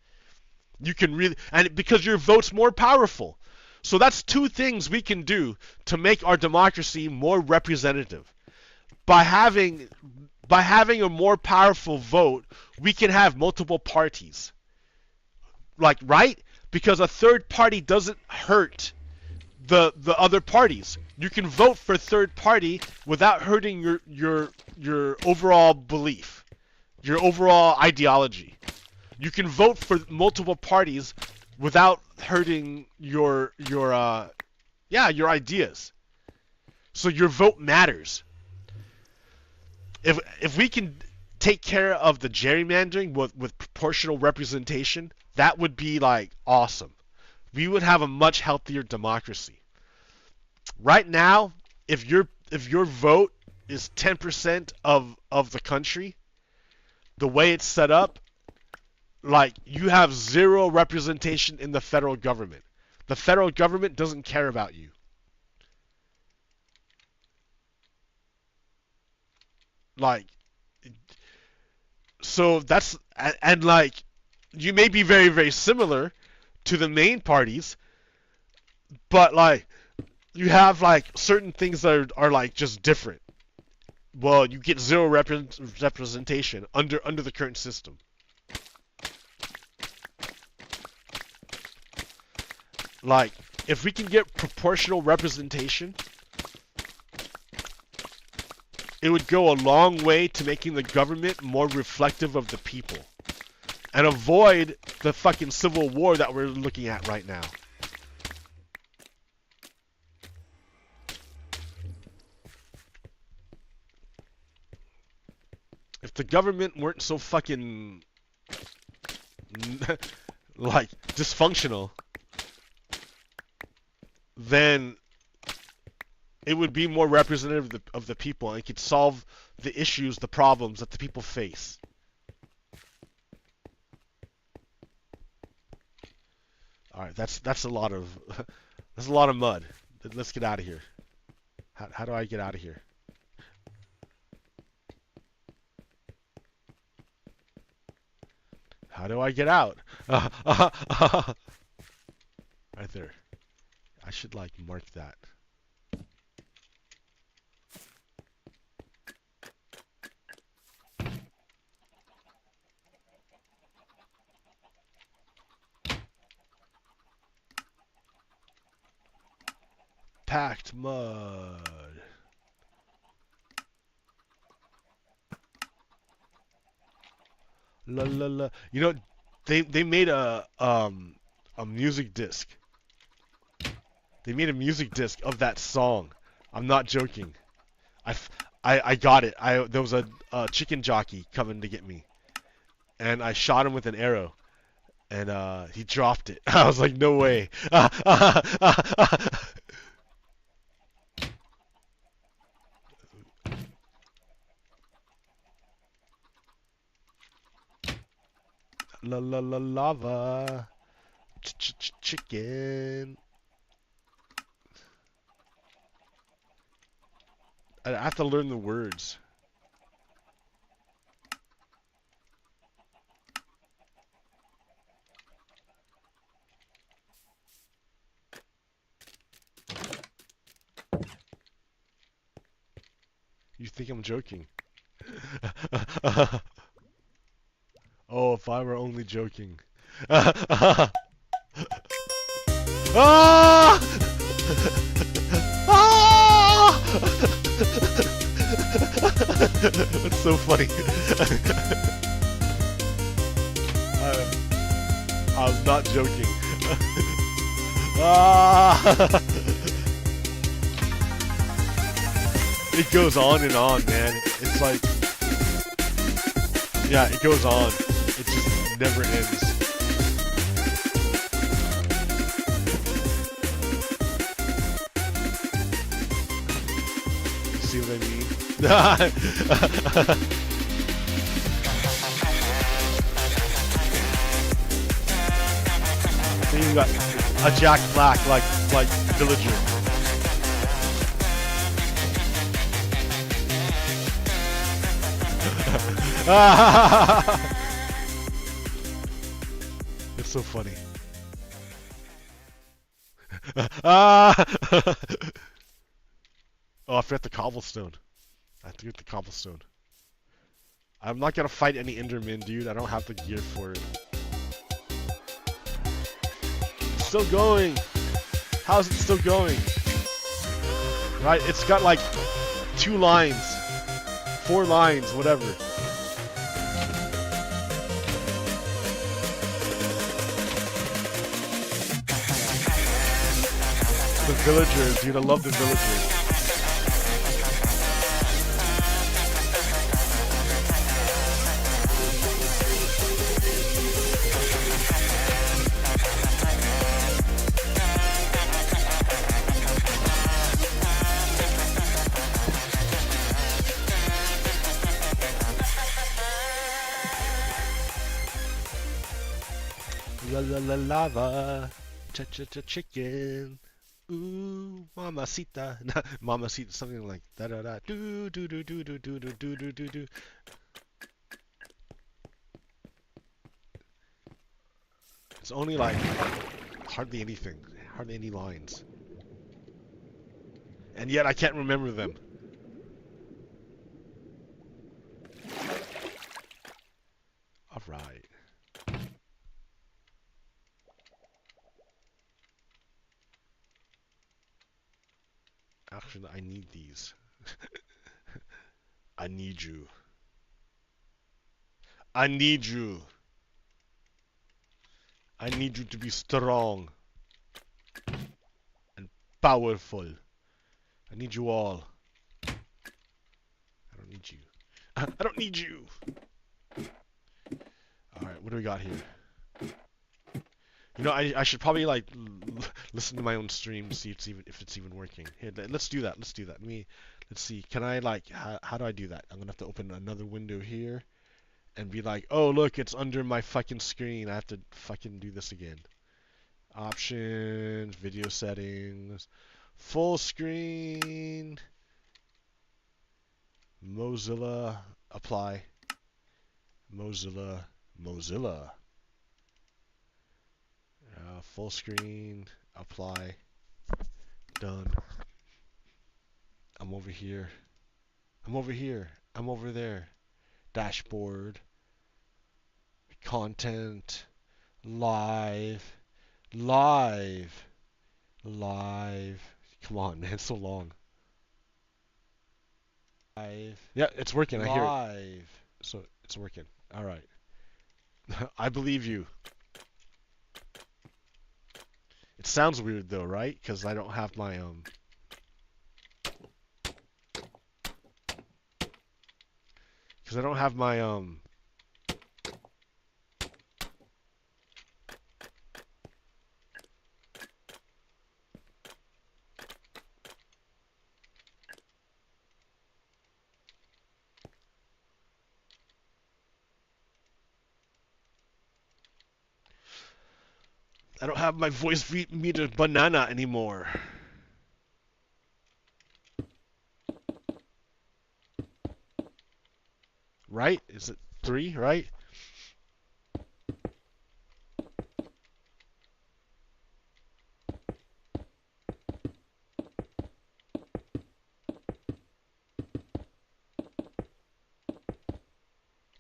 Speaker 1: You can really, and because your vote's more powerful. So that's 2 things we can do to make our democracy more representative. By having a more powerful vote, we can have multiple parties. Right? Because a third party doesn't hurt the other parties. You can vote for third party without hurting your overall belief, your overall ideology. You can vote for multiple parties without hurting your ideas. So your vote matters. If we can take care of the gerrymandering with proportional representation, that would be awesome. We would have a much healthier democracy. Right now, if your vote is 10% of the country, the way it's set up, you have 0 representation in the federal government. The federal government doesn't care about you. So that's, and you may be very, very similar to the main parties, but you have certain things that are just different. Well, you get 0 representation under the current system. If we can get proportional representation, it would go a long way to making the government more reflective of the people and avoid the fucking civil war that we're looking at right now. If the government weren't so fucking dysfunctional, then it would be more representative of the people, and it could solve the issues, the problems that the people face. All right, that's a lot of mud. Let's get out of here. How do I get out of here? How do I get out? Right there. I should mark that. Packed mud. La la la. You know, they made a music disc. They made a music disc of that song. I'm not joking. I got it. There was a chicken jockey coming to get me, and I shot him with an arrow, and he dropped it. I was like, no way. La la la lava. Chicken. I have to learn the words. You think I'm joking? Oh, if I were only joking. Ah! Ah! That's so funny. I'm not joking. Ah! It goes on and on, man. It's like, yeah, it goes on. It just never ends. See what I mean? Then you got a Jack Black like villager. It's so funny. Oh, I forgot the cobblestone. I have to get the cobblestone. I'm not gonna fight any Enderman, dude. I don't have the gear for it. It's still going. How is it still going? Right? It's got like 2 lines, 4 lines, whatever. The villagers, dude. I love the villagers. La la la lava, cha cha cha chicken. Ooh, mamacita, mamacita, something like da da da. Do do do do do do do do do do do. It's only like hardly anything, hardly any lines, and yet I can't remember them. All right. Actually, I need these. I need you. I need you. I need you to be strong and powerful. I need you all. I don't need you. I don't need you. All right, what do we got here? You know, I should probably like listen to my own stream to see if it's even working. Here, let's do that. Let's do that. Let's see. Can I like how do I do that? I'm gonna have to open another window here and be like, oh look, it's under my fucking screen. I have to fucking do this again. Options, video settings, full screen, Mozilla, apply, Mozilla. Full screen, apply, done. I'm over here. I'm over here. I'm over there. Dashboard, content, live. Come on, man, it's so long. Live. Yeah, it's working. I hear it. Live. So it's working. All right. I believe you. It sounds weird though, right? Because I don't have my Because I don't have my I don't have my voice meter banana anymore. Right? Is it 3, right?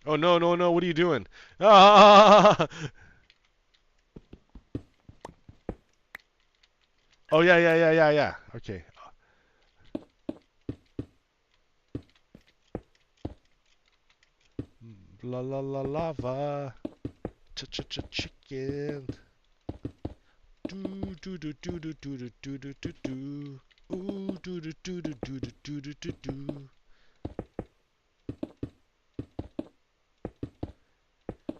Speaker 1: Oh, no, no, no, what are you doing? Ah! Oh, yeah, yeah, yeah, yeah, yeah. Okay. La la la lava. Chicken. Do do do do do do do do do do. Ooh do do do do do do do do do.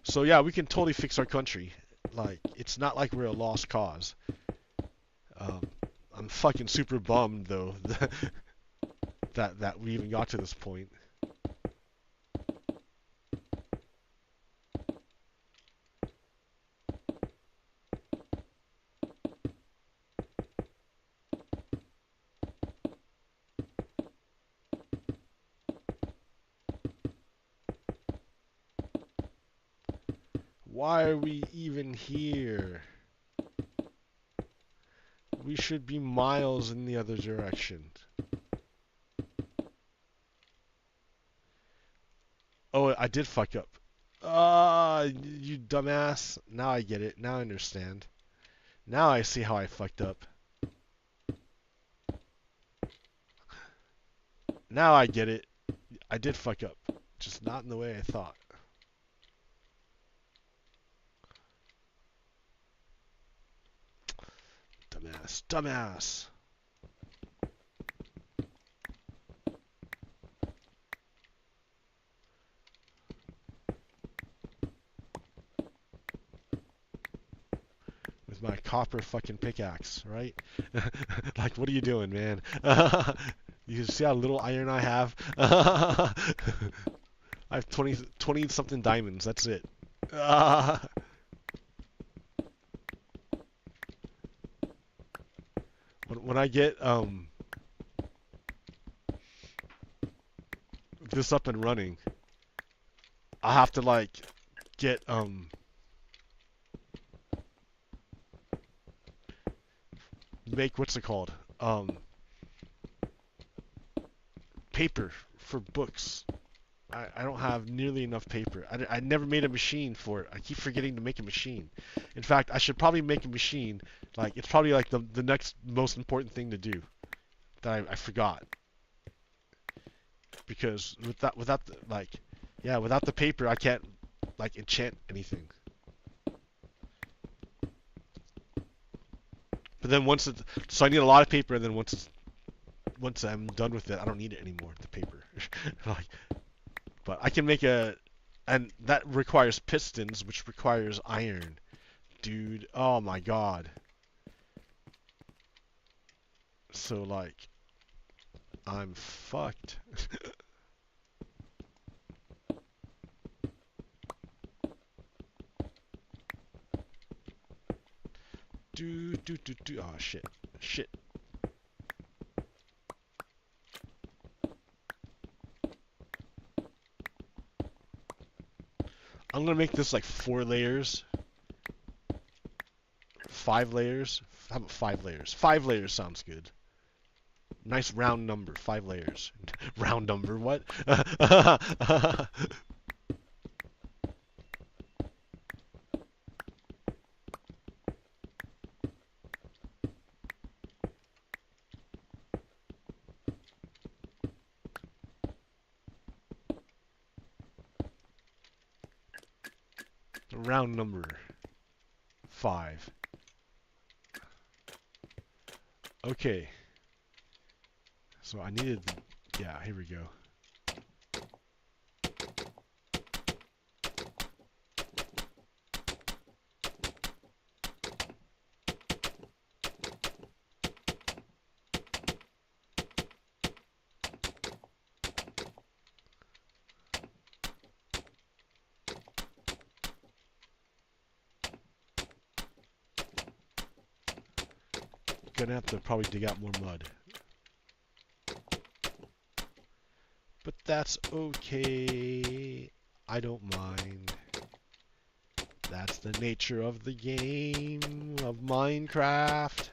Speaker 1: So yeah, we can totally fix our country. Like, it's not like we're a lost cause. Um, I'm fucking super bummed though that we even got to this point. Why are we even here? We should be miles in the other direction. Oh, I did fuck up. Ah, you dumbass. Now I get it. Now I understand. Now I see how I fucked up. Now I get it. I did fuck up. Just not in the way I thought. Dumbass. Dumbass. With my copper fucking pickaxe, right? Like, what are you doing, man? You see how little iron I have? I have 20 something diamonds. That's it. When I get this up and running, I have to like get make what's it called paper for books. I don't have nearly enough paper. I never made a machine for it. I keep forgetting to make a machine. In fact, I should probably make a machine. Like, it's probably like the next most important thing to do that I forgot. Because without the, like, yeah, without the paper, I can't like enchant anything. But then so I need a lot of paper, and then once I'm done with it, I don't need it anymore. The paper, like, but I can make and that requires pistons, which requires iron, dude. Oh my god. So like, I'm fucked. Oh shit, shit. I'm gonna make this like 4 layers, 5 layers. How about 5 layers? 5 layers sounds good. Nice round number, 5 layers. Round number, what? Round number 5. Okay. So I needed, yeah, here we go. gonna have to probably dig out more mud. But that's okay. I don't mind. That's the nature of the game of Minecraft.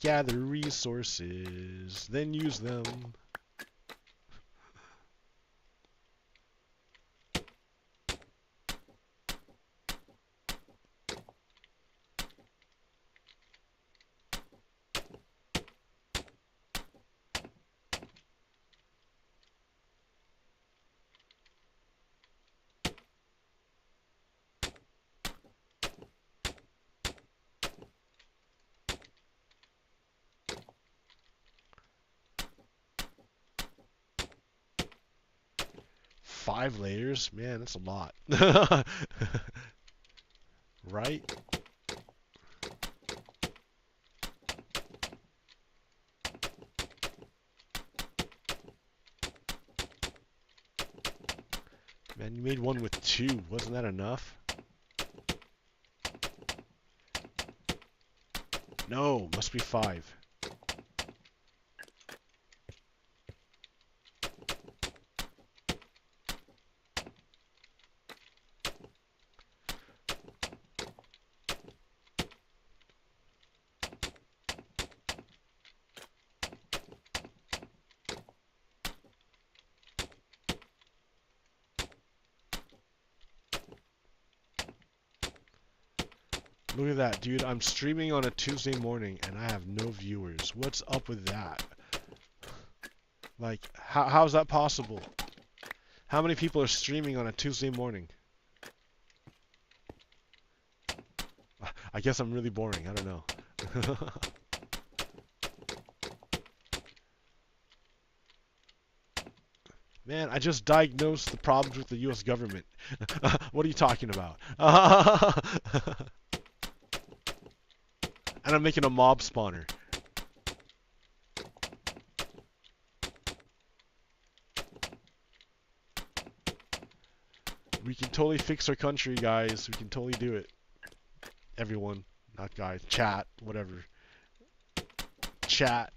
Speaker 1: Gather resources, then use them. 5 layers? Man, that's a lot. Right? Man, you made one with 2. Wasn't that enough? No, must be 5. Look at that, dude. I'm streaming on a Tuesday morning and I have no viewers. What's up with that? Like, how's that possible? How many people are streaming on a Tuesday morning? I guess I'm really boring. I don't know. Man, I just diagnosed the problems with the US government. What are you talking about? And I'm making a mob spawner. We can totally fix our country, guys. We can totally do it. Everyone. Not guys. Chat. Whatever. Chat.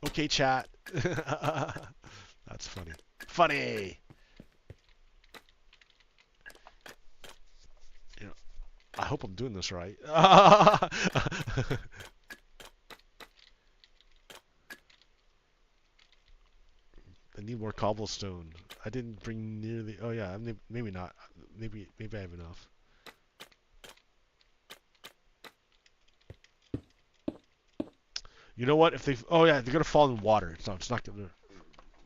Speaker 1: Okay, chat. That's funny. Funny! You know, I hope I'm doing this right. I need more cobblestone. I didn't bring nearly... Oh yeah, maybe not. Maybe I have enough. You know what? If they... Oh yeah, they're gonna fall in water. So it's not gonna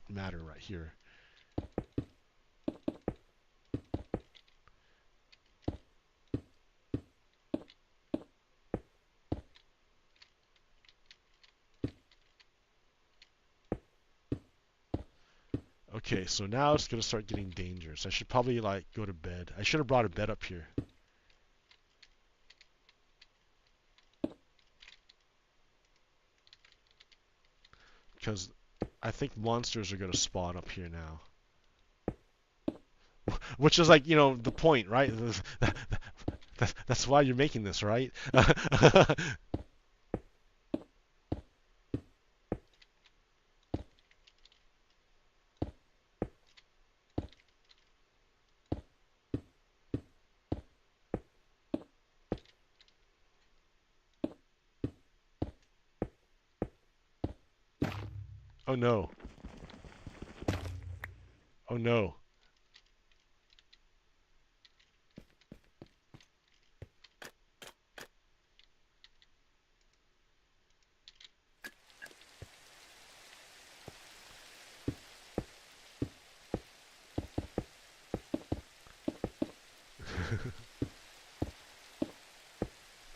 Speaker 1: matter right here. Okay, so now it's gonna start getting dangerous. I should probably like go to bed. I should have brought a bed up here. Because I think monsters are gonna spawn up here now. Which is like, you know, the point, right? That's why you're making this, right? Oh no. Oh no.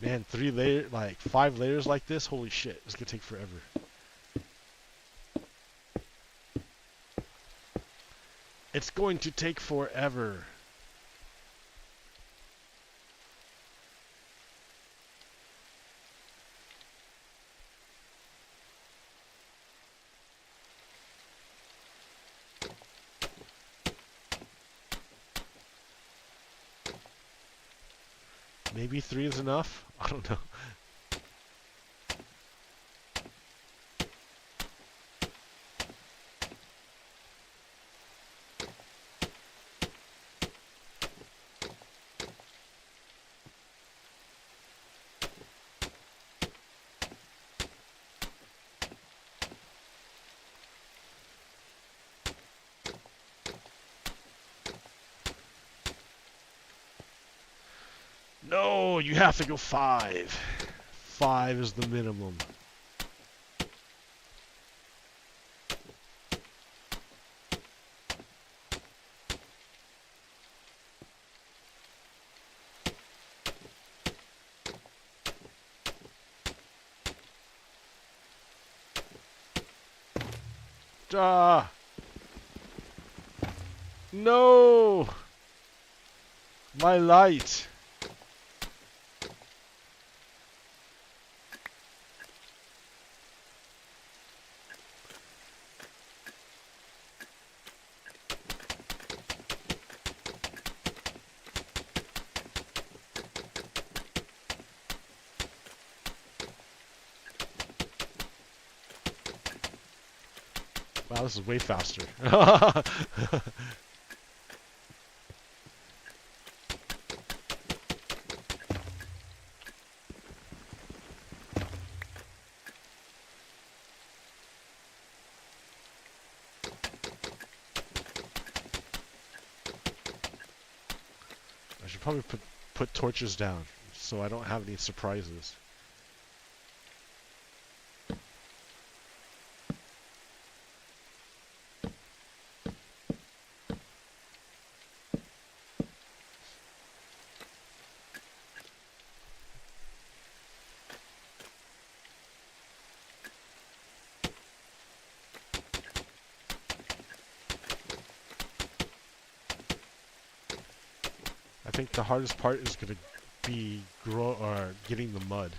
Speaker 1: Man, 5 layers like this? Holy shit, it's gonna take forever. It's going to take forever. Maybe 3 is enough? I don't know. No, you have to go 5. 5 is the minimum. Ah! No! My light! Wow, this is way faster. I should probably put torches down so I don't have any surprises. I think the hardest part is gonna be getting the mud.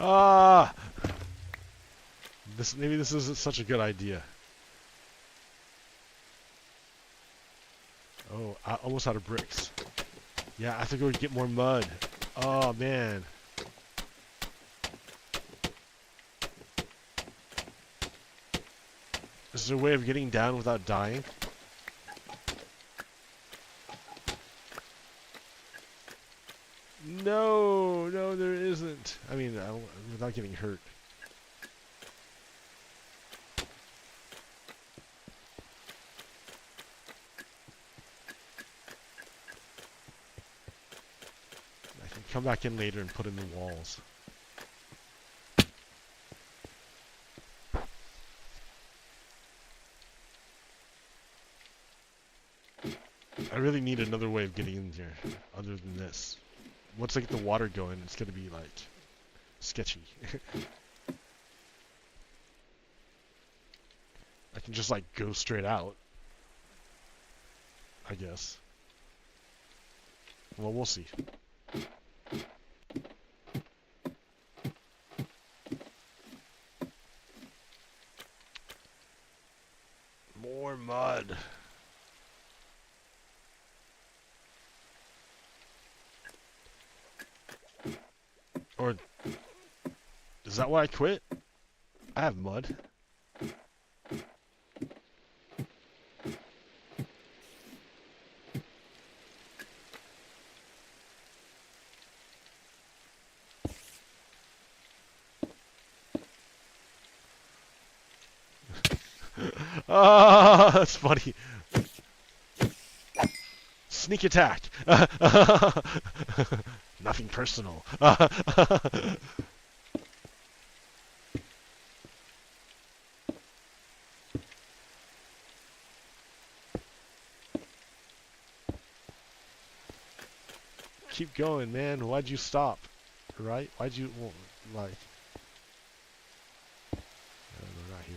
Speaker 1: Ah! Maybe this isn't such a good idea. Oh, I almost out of bricks. Yeah, I have to go get more mud. Oh man. Is there a way of getting down without dying? No, no, there isn't. I mean, without getting hurt. I can come back in later and put in the walls. I really need another way of getting in here, other than this. Once I get the water going, it's gonna be, like, sketchy. I can just, like, go straight out. I guess. Well, we'll see. More mud. Or, is that why I quit? I have mud. Ah, that's funny. Sneak attack. Nothing personal. Keep going, man. Why'd you stop? Right? Why'd you, well, like... No, not here.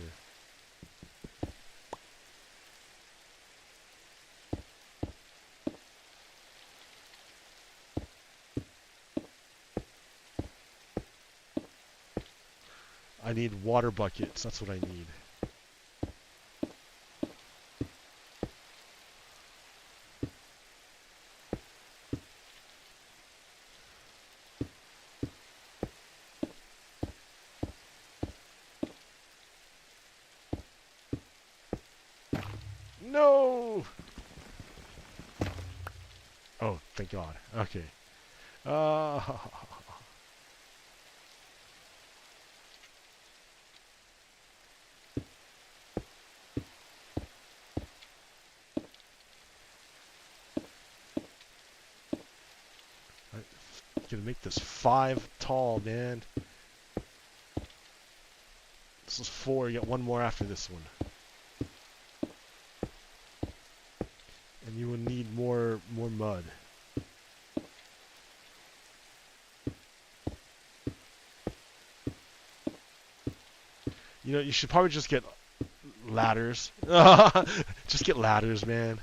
Speaker 1: I need water buckets. That's what I need. No! Oh, thank God. Okay. Uh, I'm gonna make this 5 tall, man. This is 4. You got 1 more after this one. And you will need more mud. You know, you should probably just get ladders. Just get ladders, man.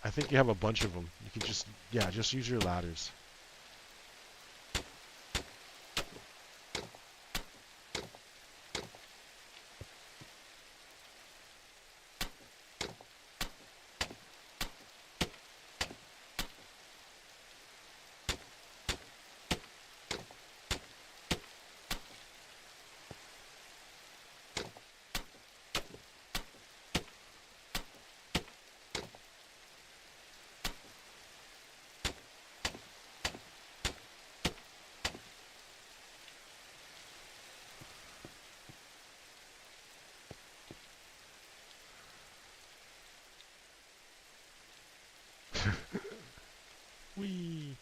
Speaker 1: I think you have a bunch of them. You can just, yeah, just use your ladders. Whee!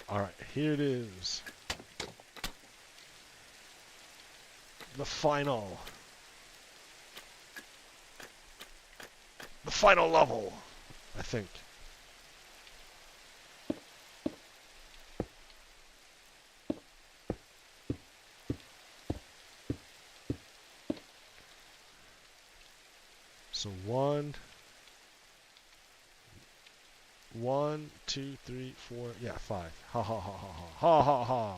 Speaker 1: Alright, here it is. The final level, I think. So 1, 2, 3, 4, yeah, 5. Ha ha ha ha ha ha ha ha.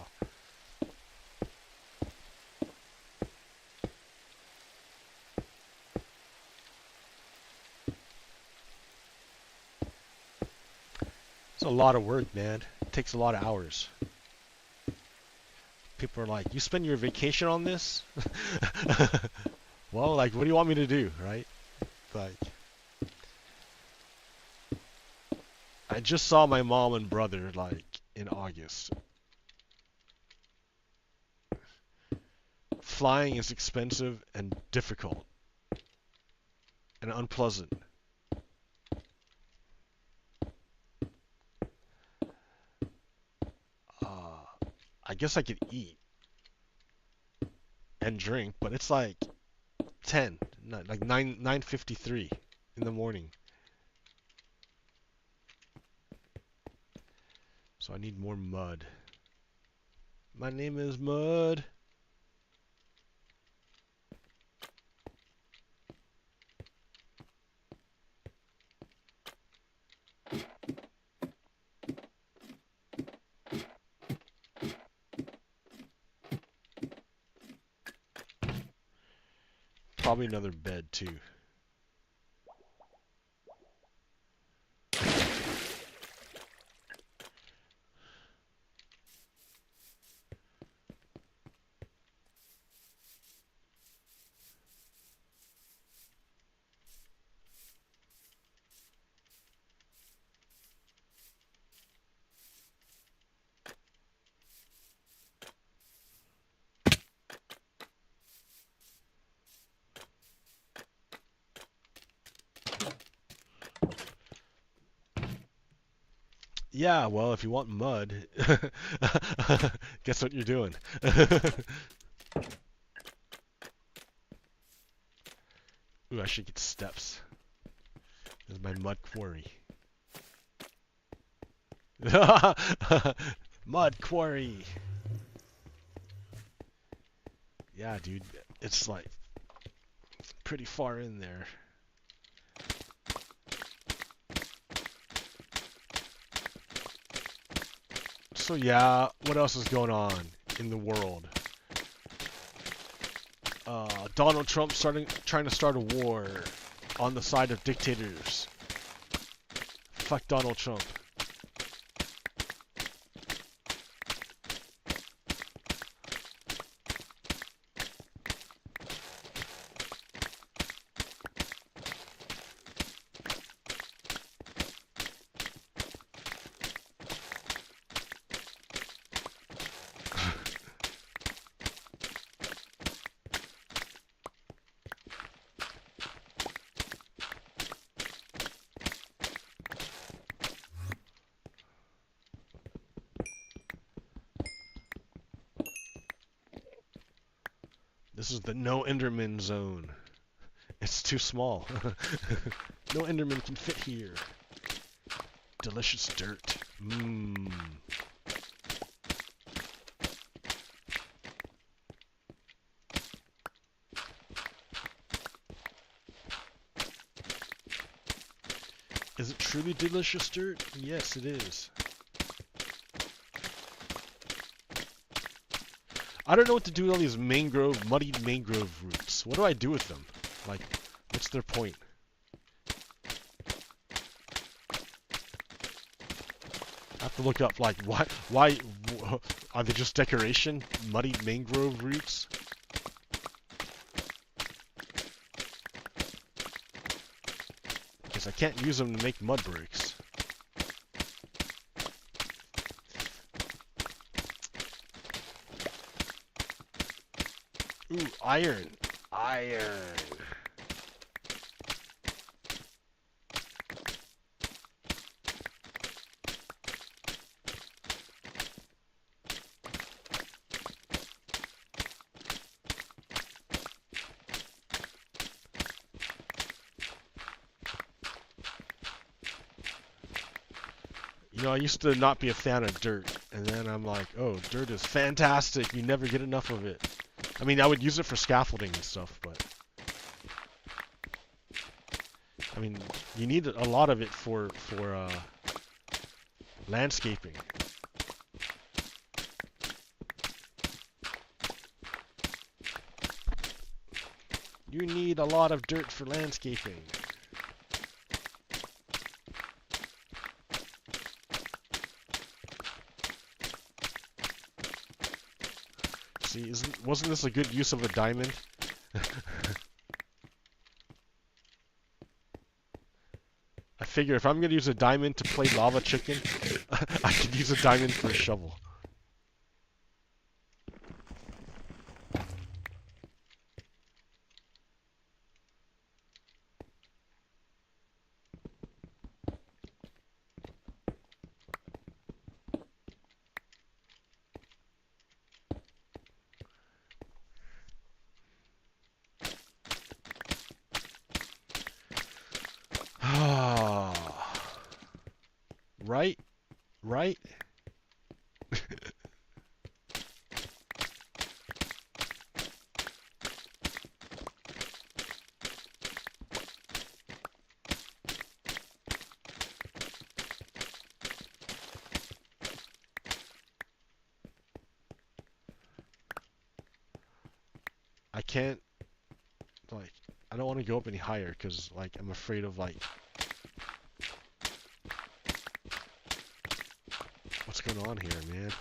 Speaker 1: It's a lot of work, man. It takes a lot of hours. People are like, you spend your vacation on this? Well, like, what do you want me to do, right? Like, I just saw my mom and brother, like, in August. Flying is expensive and difficult. And unpleasant. guess I could eat and drink, but it's like 10, like 9:53 in the morning. So I need more mud. My name is Mud. Probably another bed too. Yeah, well, if you want mud, guess what you're doing. Ooh, I should get steps. This is my mud quarry. Mud quarry. Yeah, dude, it's like pretty far in there. So yeah, what else is going on in the world? Donald Trump trying to start a war on the side of dictators. Fuck Donald Trump. This is the no Enderman zone. It's too small. No Enderman can fit here. Delicious dirt. Mmm. Is it truly delicious dirt? Yes, it is. I don't know what to do with all these muddy mangrove roots. What do I do with them? Like, what's their point? I have to look up, like, why are they just decoration? Muddy mangrove roots? Because I can't use them to make mud bricks. Ooh, iron. Iron. You know, I used to not be a fan of dirt, and then I'm like, oh, dirt is fantastic. You never get enough of it. I mean, I would use it for scaffolding and stuff, but I mean, you need a lot of it for landscaping. You need a lot of dirt for landscaping. See, wasn't this a good use of a diamond? I figure if I'm gonna use a diamond to play lava chicken, I could use a diamond for a shovel. Right? Right? I can't, like, I don't want to go up any higher because, like, I'm afraid of, like, what's going on here, man?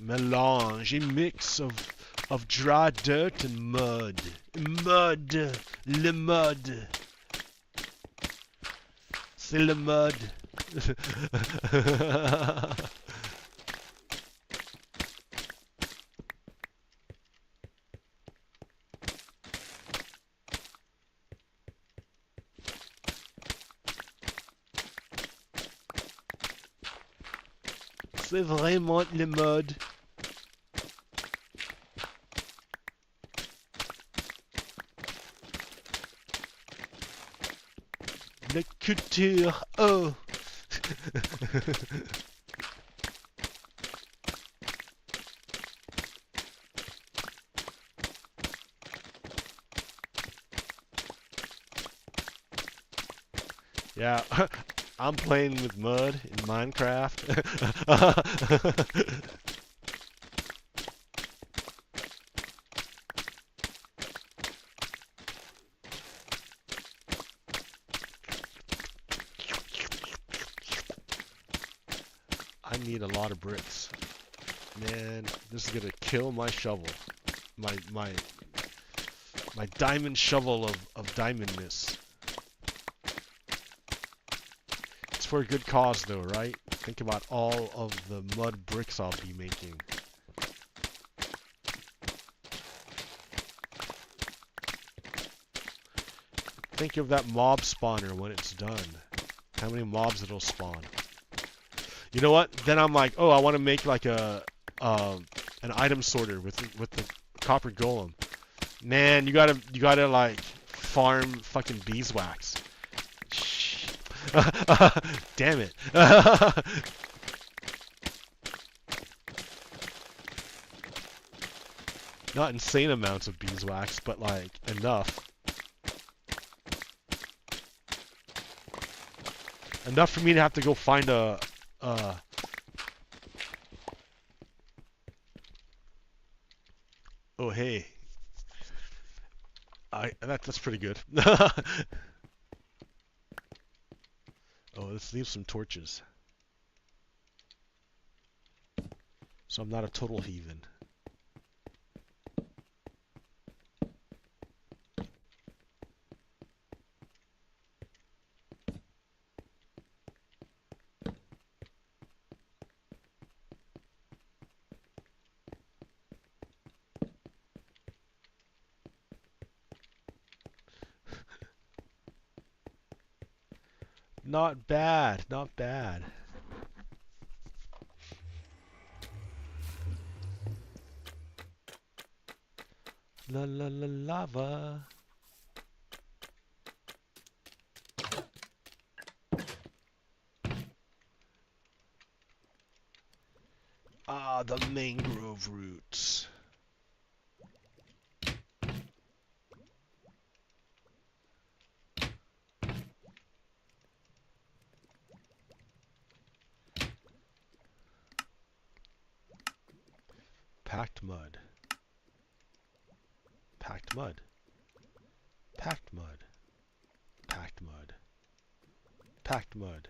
Speaker 1: Melange, a mix of dry dirt and mud. Mud, le mud. C'est le mud. C'est vraiment le mud. La culture, oh. Yeah, I'm playing with mud in Minecraft. I need a lot of bricks. Man, this is gonna kill my shovel. My diamond shovel of diamondness. It's for a good cause though, right? Think about all of the mud bricks I'll be making. Think of that mob spawner when it's done. How many mobs it'll spawn. You know what? Then I'm like, oh, I want to make like an item sorter with the copper golem. Man, you gotta like farm fucking beeswax. Shh. Damn it. Not insane amounts of beeswax, but like enough. Enough for me to have to go find a oh hey. That's pretty good. Oh, let's leave some torches. So I'm not a total heathen. Not bad, not bad. La la la lava. Ah, the mangrove roots. Packed mud. Packed mud. Packed mud. Packed mud. Packed mud.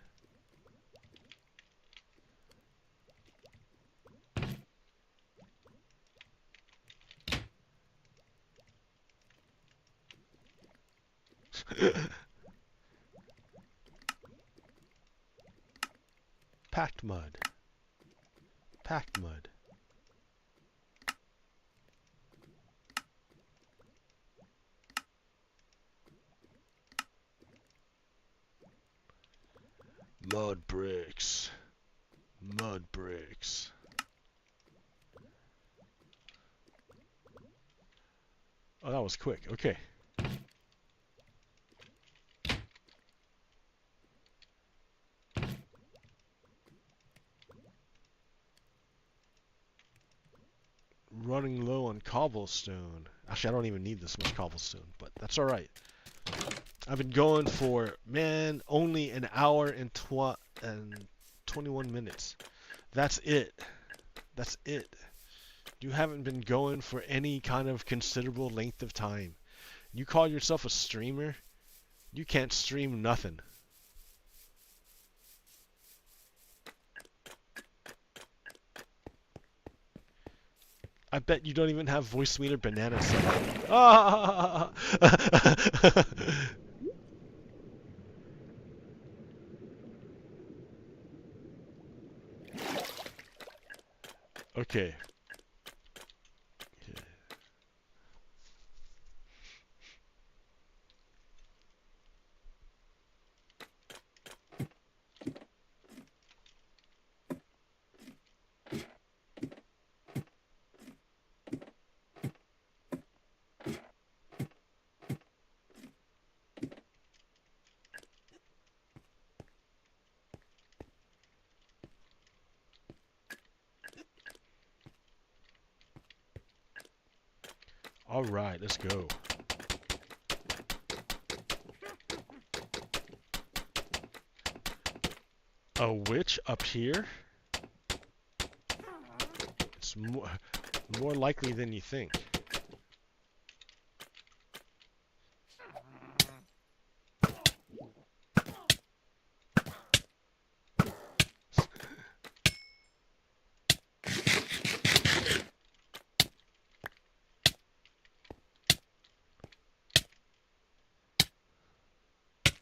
Speaker 1: Packed mud. Packed mud. Mud bricks. Mud bricks. Oh, that was quick. Okay. Running low on cobblestone. Actually, I don't even need this much cobblestone, but that's alright. I've been going for, man, only an hour and 21 minutes. That's it. That's it. You haven't been going for any kind of considerable length of time. You call yourself a streamer? You can't stream nothing. I bet you don't even have voice meter banana set up. Ah! Okay. Alright, let's go. A witch up here? It's more likely than you think.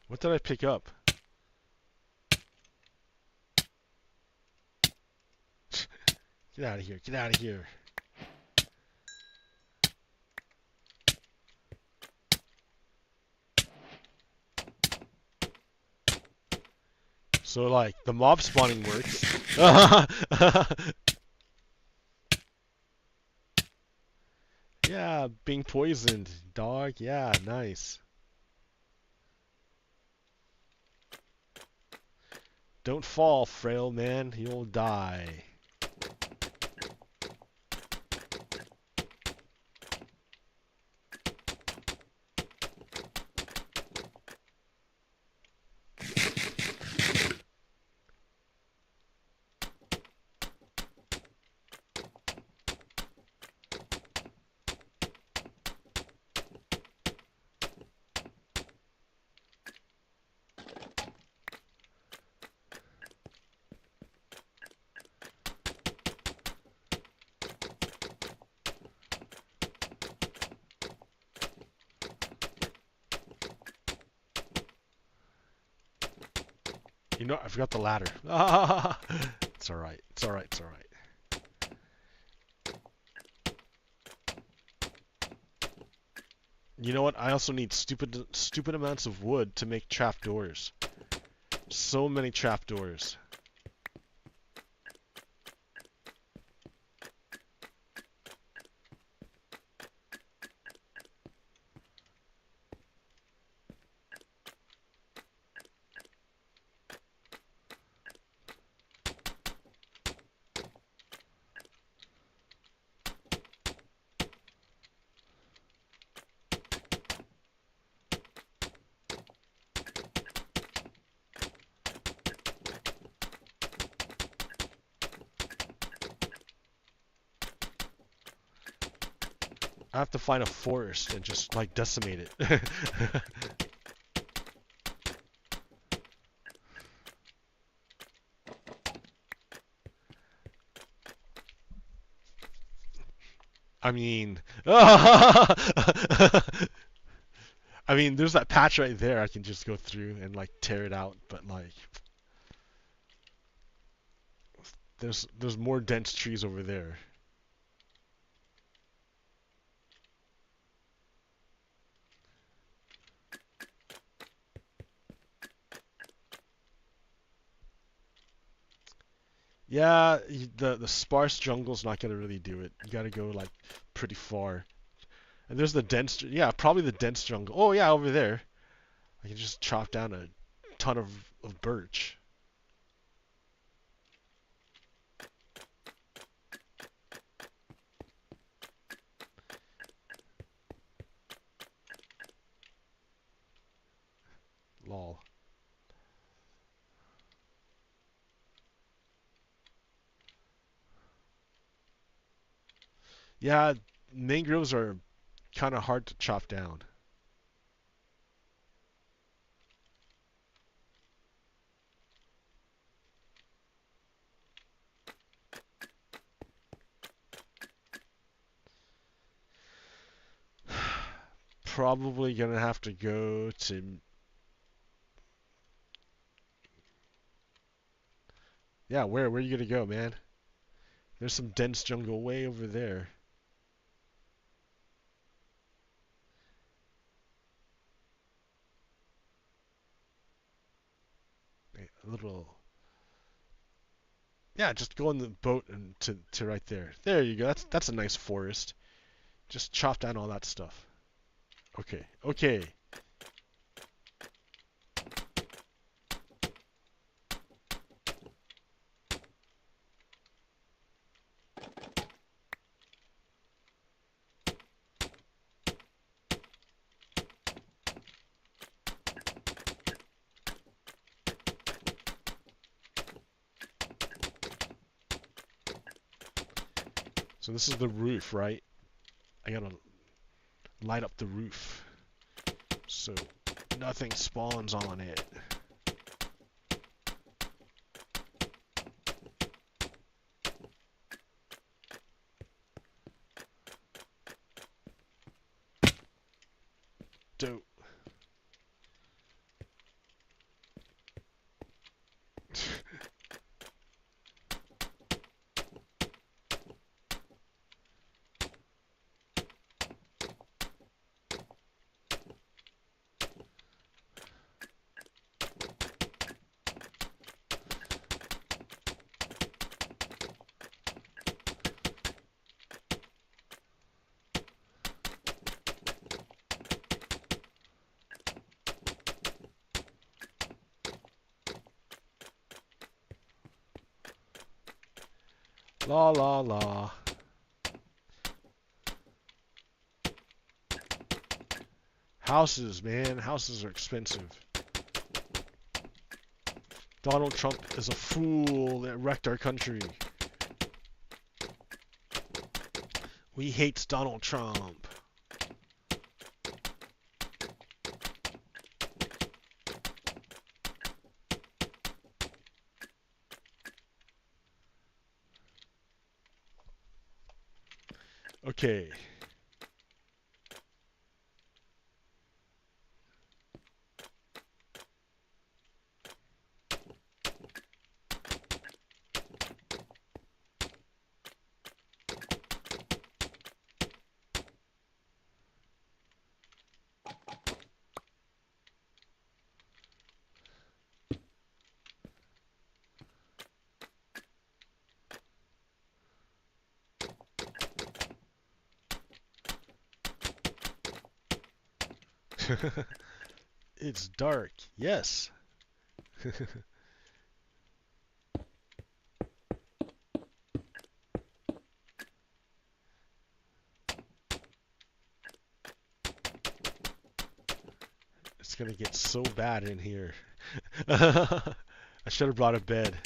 Speaker 1: What did I pick up? Get out of here. Get out of here. So, like, the mob spawning works. Yeah, being poisoned, dog. Yeah, nice. Don't fall, frail man. You'll die. You know, I forgot the ladder. It's alright. It's alright. It's alright. You know what? I also need stupid amounts of wood to make trapdoors. So many trapdoors. I have to find a forest and just, like, decimate it. I mean... I mean, there's that patch right there I can just go through and, like, tear it out, but, like... There's more dense trees over there. Yeah, the sparse jungle's not gonna really do it. You gotta go like pretty far. And there's the dense, yeah, probably the dense jungle. Oh yeah, over there. I can just chop down a ton of birch. Lol. Yeah, mangroves are kind of hard to chop down. Probably gonna have to go to. Yeah, where are you gonna go, man? There's some dense jungle way over there. A little. Yeah, just go on the boat and to right there. There you go. That's a nice forest. Just chop down all that stuff. Okay, okay. So this is the roof, right? I gotta light up the roof so nothing spawns on it. Dope. La la la. Houses, man. Houses are expensive. Donald Trump is a fool that wrecked our country. We hate Donald Trump. Okay. It's dark. Yes. It's gonna get so bad in here. I should have brought a bed.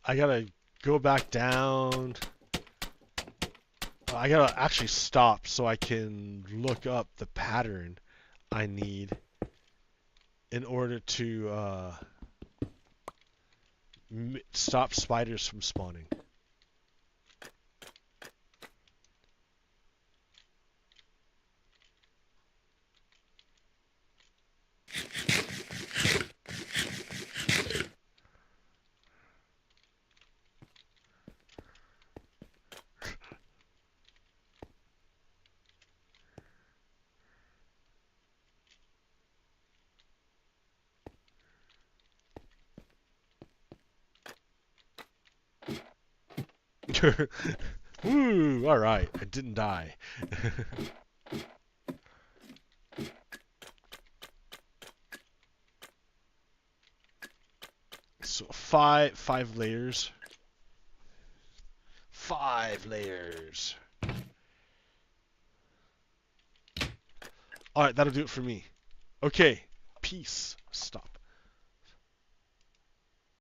Speaker 1: I gotta go back down. I gotta actually stop so I can look up the pattern I need in order to stop spiders from spawning. Woo! Alright, I didn't die. So five layers. 5 layers. Alright, that'll do it for me. Okay, peace. Stop.